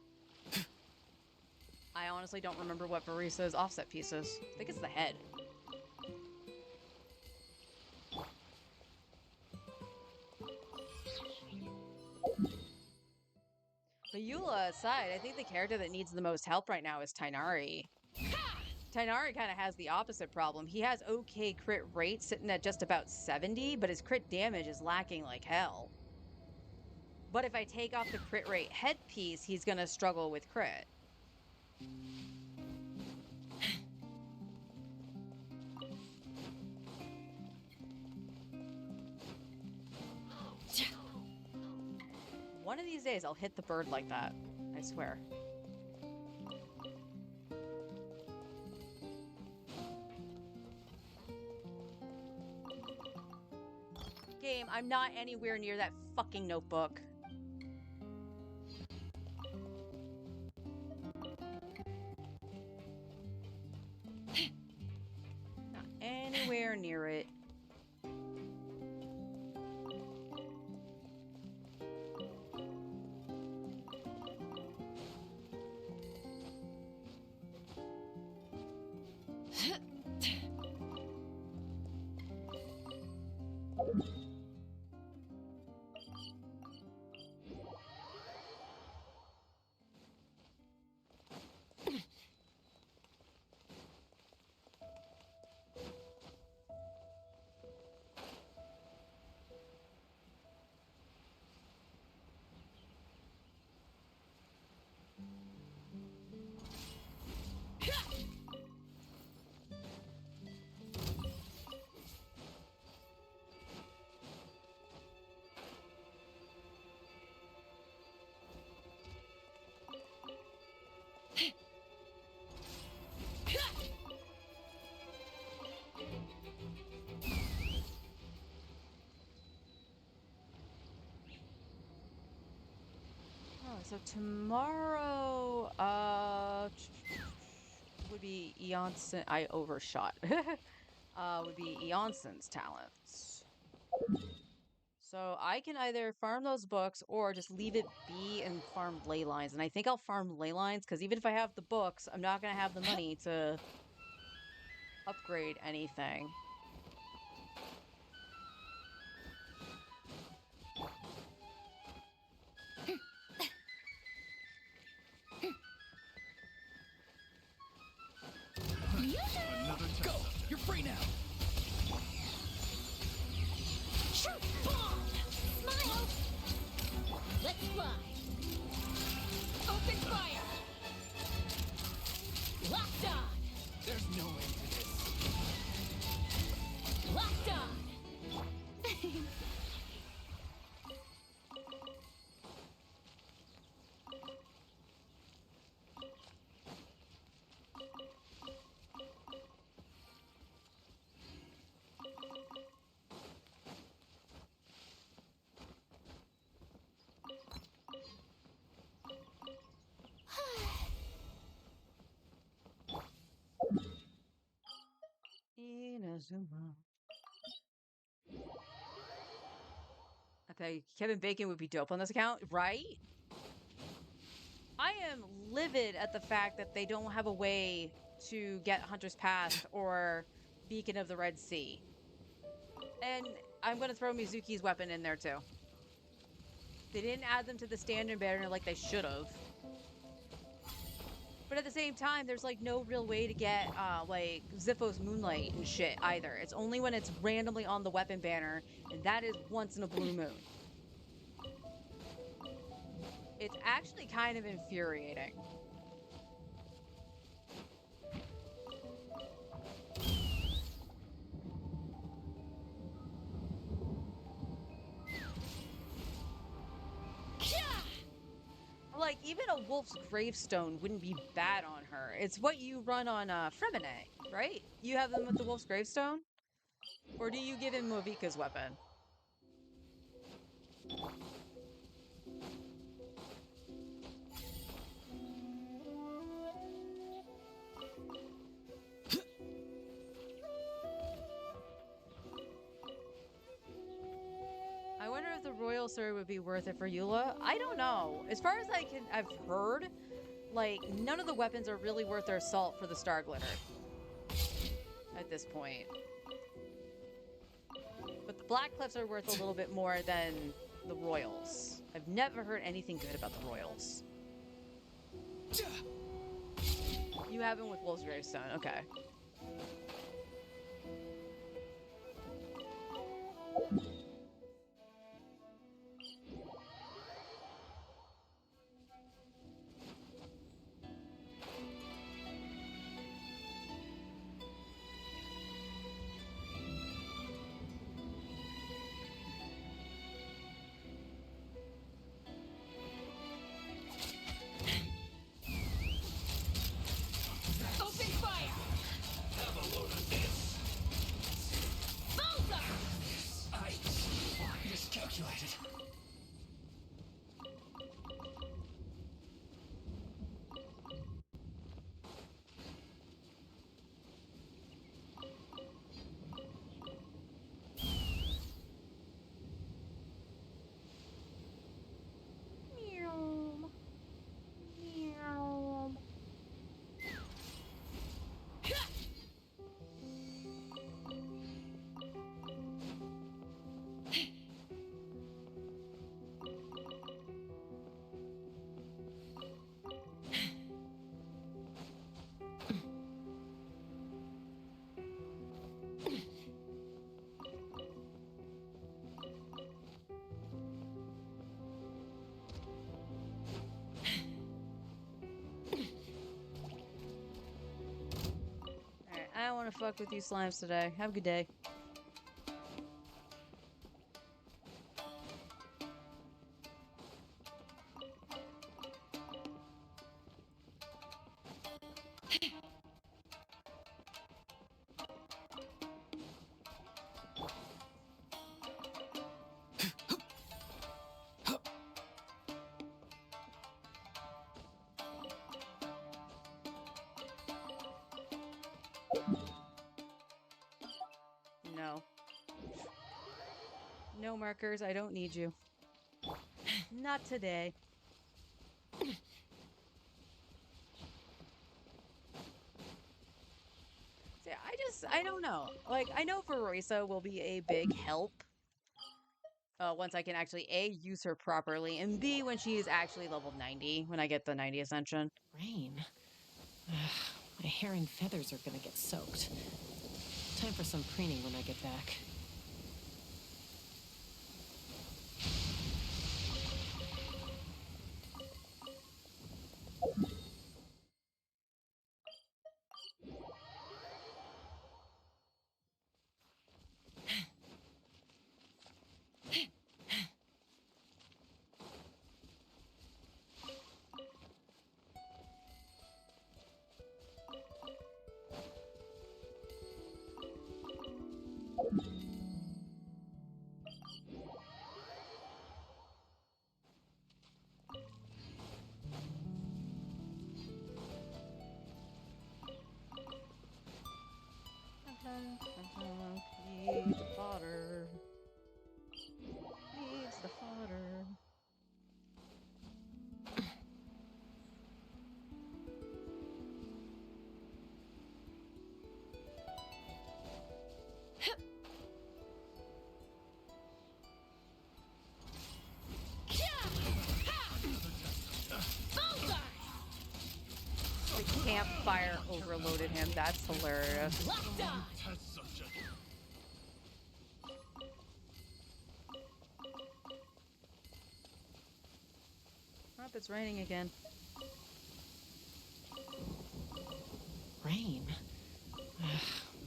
I honestly don't remember what Veresa's offset piece is. I think it's the head. But Eula aside, I think the character that needs the most help right now is Tainari. Tainari kind of has the opposite problem. He has okay crit rate sitting at just about 70, but his crit damage is lacking like hell. But if I take off the crit rate headpiece, he's going to struggle with crit. One of these days, I'll hit the bird like that. I swear. Game, I'm not anywhere near that fucking notebook. Not anywhere near it. So tomorrow, would be Eonson. I overshot. Would be Eonson's talents. So I can either farm those books or just leave it be and farm ley lines. And I think I'll farm ley lines because even if I have the books, I'm not gonna have the money to upgrade anything. Another Go! test. You're free now! Shoot! Bomb! Smile! Let's fly! Open fire! Locked on! There's no end to this. Locked on! Inazuma. Okay, Kevin Bacon would be dope on this account, right? I am livid at the fact that they don't have a way to get Hunter's Pass or Beacon of the Red Sea. And I'm going to throw Mizuki's weapon in there too. They didn't add them to the standard banner like they should have. But at the same time, there's like no real way to get like Zippo's Moonlight and shit either. It's only when it's randomly on the weapon banner, and that is once in a blue moon. It's actually kind of infuriating. Like, even a wolf's gravestone wouldn't be bad on her. It's what you run on Fremine, right? You have them with the wolf's gravestone? Or do you give him Movika's weapon? I wonder if the royal sword would be worth it for Eula. I don't know. As far as I've heard, like, none of the weapons are really worth their salt for the Star Glitter at this point. But the Black Cliffs are worth a little bit more than the royals. I've never heard anything good about the royals. You have him with Wolf's Gravestone, okay. Open fire! Have a load of this! Bullseye! I miscalculated. Meow. Meow. Alright, I don't want to fuck with you slimes today. Have a good day. No. No markers, I don't need you. Not today. See, I don't know. Like, I know Veroisa will be a big help. Once I can actually A, use her properly, and B, when she is actually level 90, when I get the 90 Ascension. Rain. Ugh, my hair and feathers are gonna get soaked. Time for some preening when I get back. Needs fodder. Needs the fodder. The campfire overloaded him. That's hilarious. Test subject. Oh, it's raining again. Rain. Ugh,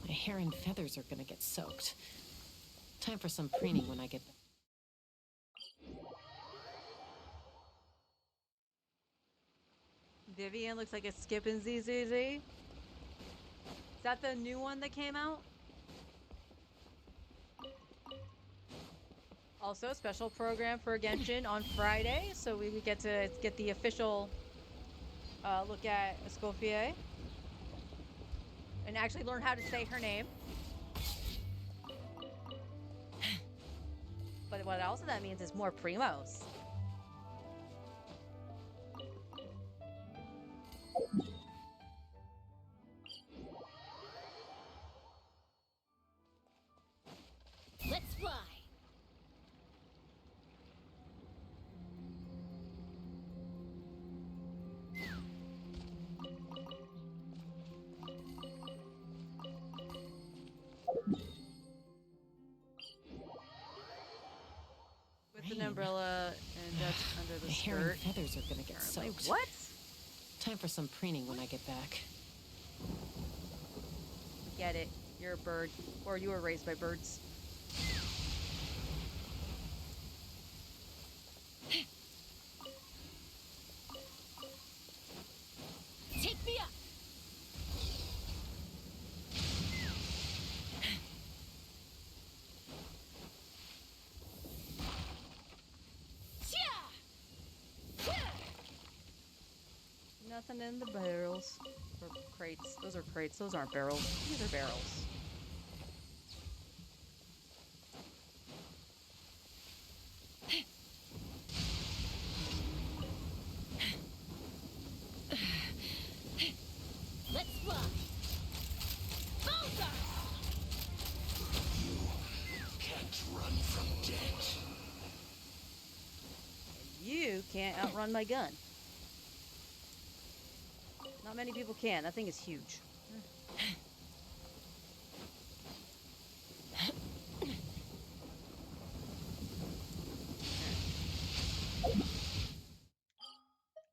my hair and feathers are gonna get soaked. Time for some preening when I get back. Vivian looks like it's skipping ZZZ. Is that the new one that came out? Also, special program for Genshin on Friday, so we would get to get the official look at Escoffier and actually learn how to say her name. But what also that means is more primos. Let's fly. With an Rain. umbrella and that's under the My hair and skirt. feathers are gonna get Apparently. soaked. What? Time for some preening when I get back. Get it. You're a bird. Or you were raised by birds. Take me up. Nothing in the barrels. Or crates. Those are crates. Those aren't barrels. These are barrels. Let's fly. Bullseye. Can't run from death. You can't outrun my gun. Not many people can. That thing is huge.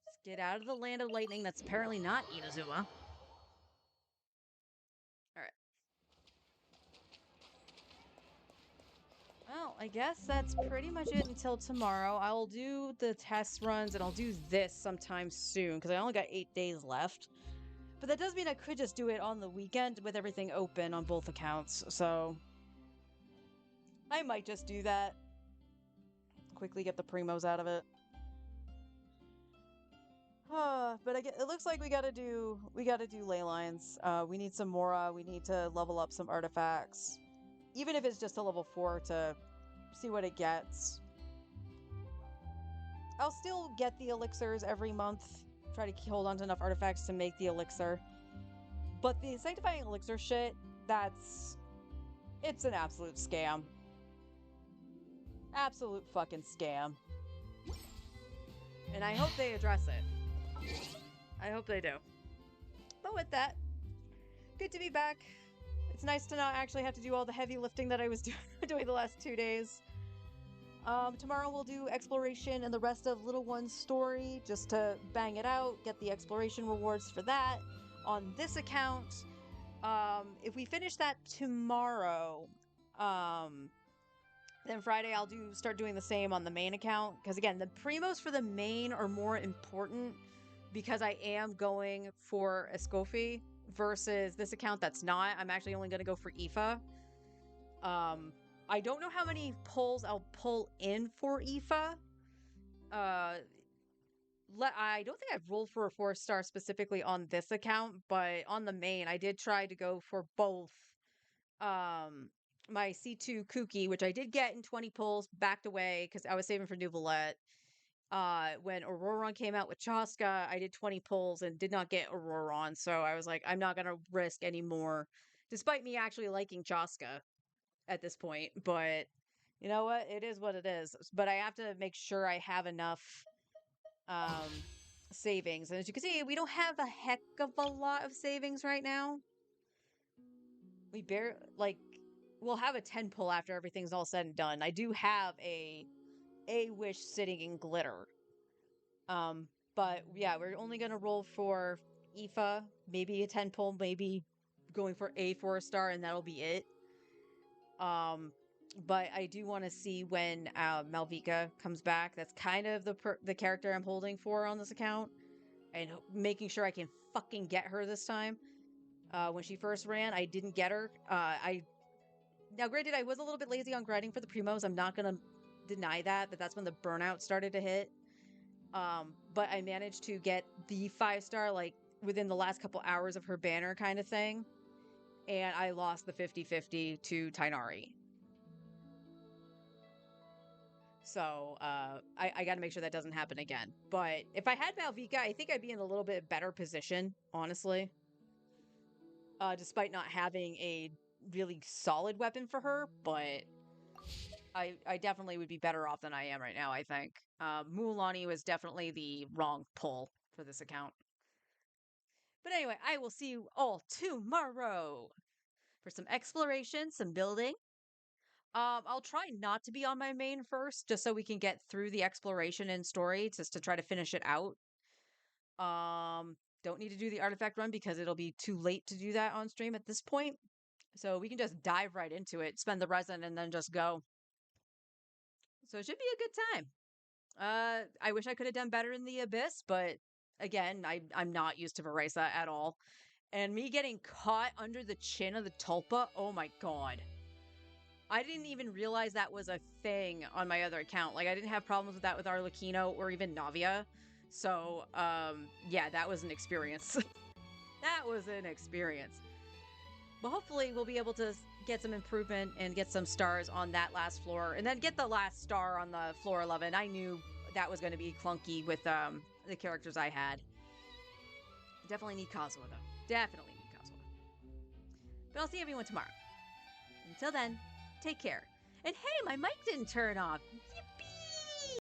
Let's get out of the land of lightning. That's apparently not Inazuma. Alright. Well, I guess that's pretty much it until tomorrow. I will do the test runs and I'll do this sometime soon because I only got 8 days left. But that does mean I could just do it on the weekend with everything open on both accounts. So I might just do that. Quickly get the primos out of it. But it looks like we gotta do ley lines. We need some Mora. We need to level up some artifacts, even if it's just a level 4 to see what it gets. I'll still get the elixirs every month. Try to hold on to enough artifacts to make the elixir. But the sanctifying elixir shit, it's an absolute scam. Absolute fucking scam. And I hope they address it. I hope they do. But with that, good to be back. It's nice to not actually have to do all the heavy lifting that I was doing the last 2 days. Tomorrow we'll do exploration and the rest of Little One's story just to bang it out, get the exploration rewards for that on this account. If we finish that tomorrow, then Friday I'll start doing the same on the main account. Because again, the primos for the main are more important because I am going for Escoffi versus this account that's not. I'm actually only going to go for Aoife. I don't know how many pulls I'll pull in for Aoife. I don't think I've rolled for a 4-star specifically on this account, but on the main, I did try to go for both my C2 Kooky, which I did get in 20 pulls, backed away because I was saving for Nouvelette. When Auroron came out with Chaska, I did 20 pulls and did not get Auroron, so I was like, I'm not going to risk any more, despite me actually liking Chaska at this point. But you know what? It is what it is. But I have to make sure I have enough savings. And as you can see, we don't have a heck of a lot of savings right now. We we'll have a 10 pull after everything's all said and done. I do have a wish sitting in glitter. But yeah, we're only gonna roll for Aoife, maybe a 10 pull, maybe going for a 4-star, and that'll be it. But I do want to see when Malvika comes back. That's kind of the character I'm holding for on this account, and making sure I can fucking get her this time. When she first ran, I didn't get her. Now granted, I was a little bit lazy on grinding for the primos. I'm not gonna deny that that's when the burnout started to hit. But I managed to get the 5-star like within the last couple hours of her banner kind of thing. And I lost the 50-50 to Tainari. So, I gotta make sure that doesn't happen again. But if I had Malvika, I think I'd be in a little bit better position, honestly. Despite not having a really solid weapon for her, but I definitely would be better off than I am right now, I think. Mualani was definitely the wrong pull for this account. But anyway, I will see you all tomorrow for some exploration, some building. I'll try not to be on my main first, just so we can get through the exploration and story, just to try to finish it out. Don't need to do the artifact run because it'll be too late to do that on stream at this point. So we can just dive right into it, spend the resin, and then just go. So it should be a good time. I wish I could have done better in the Abyss, but again, I'm not used to Veresa at all. And me getting caught under the chin of the Tulpa, oh my god. I didn't even realize that was a thing on my other account. Like, I didn't have problems with that with Arlecchino or even Navia. So, yeah, that was an experience. That was an experience. But hopefully we'll be able to get some improvement and get some stars on that last floor. And then get the last star on the floor 11. I knew that was going to be clunky with the characters I had. Definitely need Kazuha, though. Definitely need Kazuha. But I'll see everyone tomorrow. Until then, take care. And hey, my mic didn't turn off.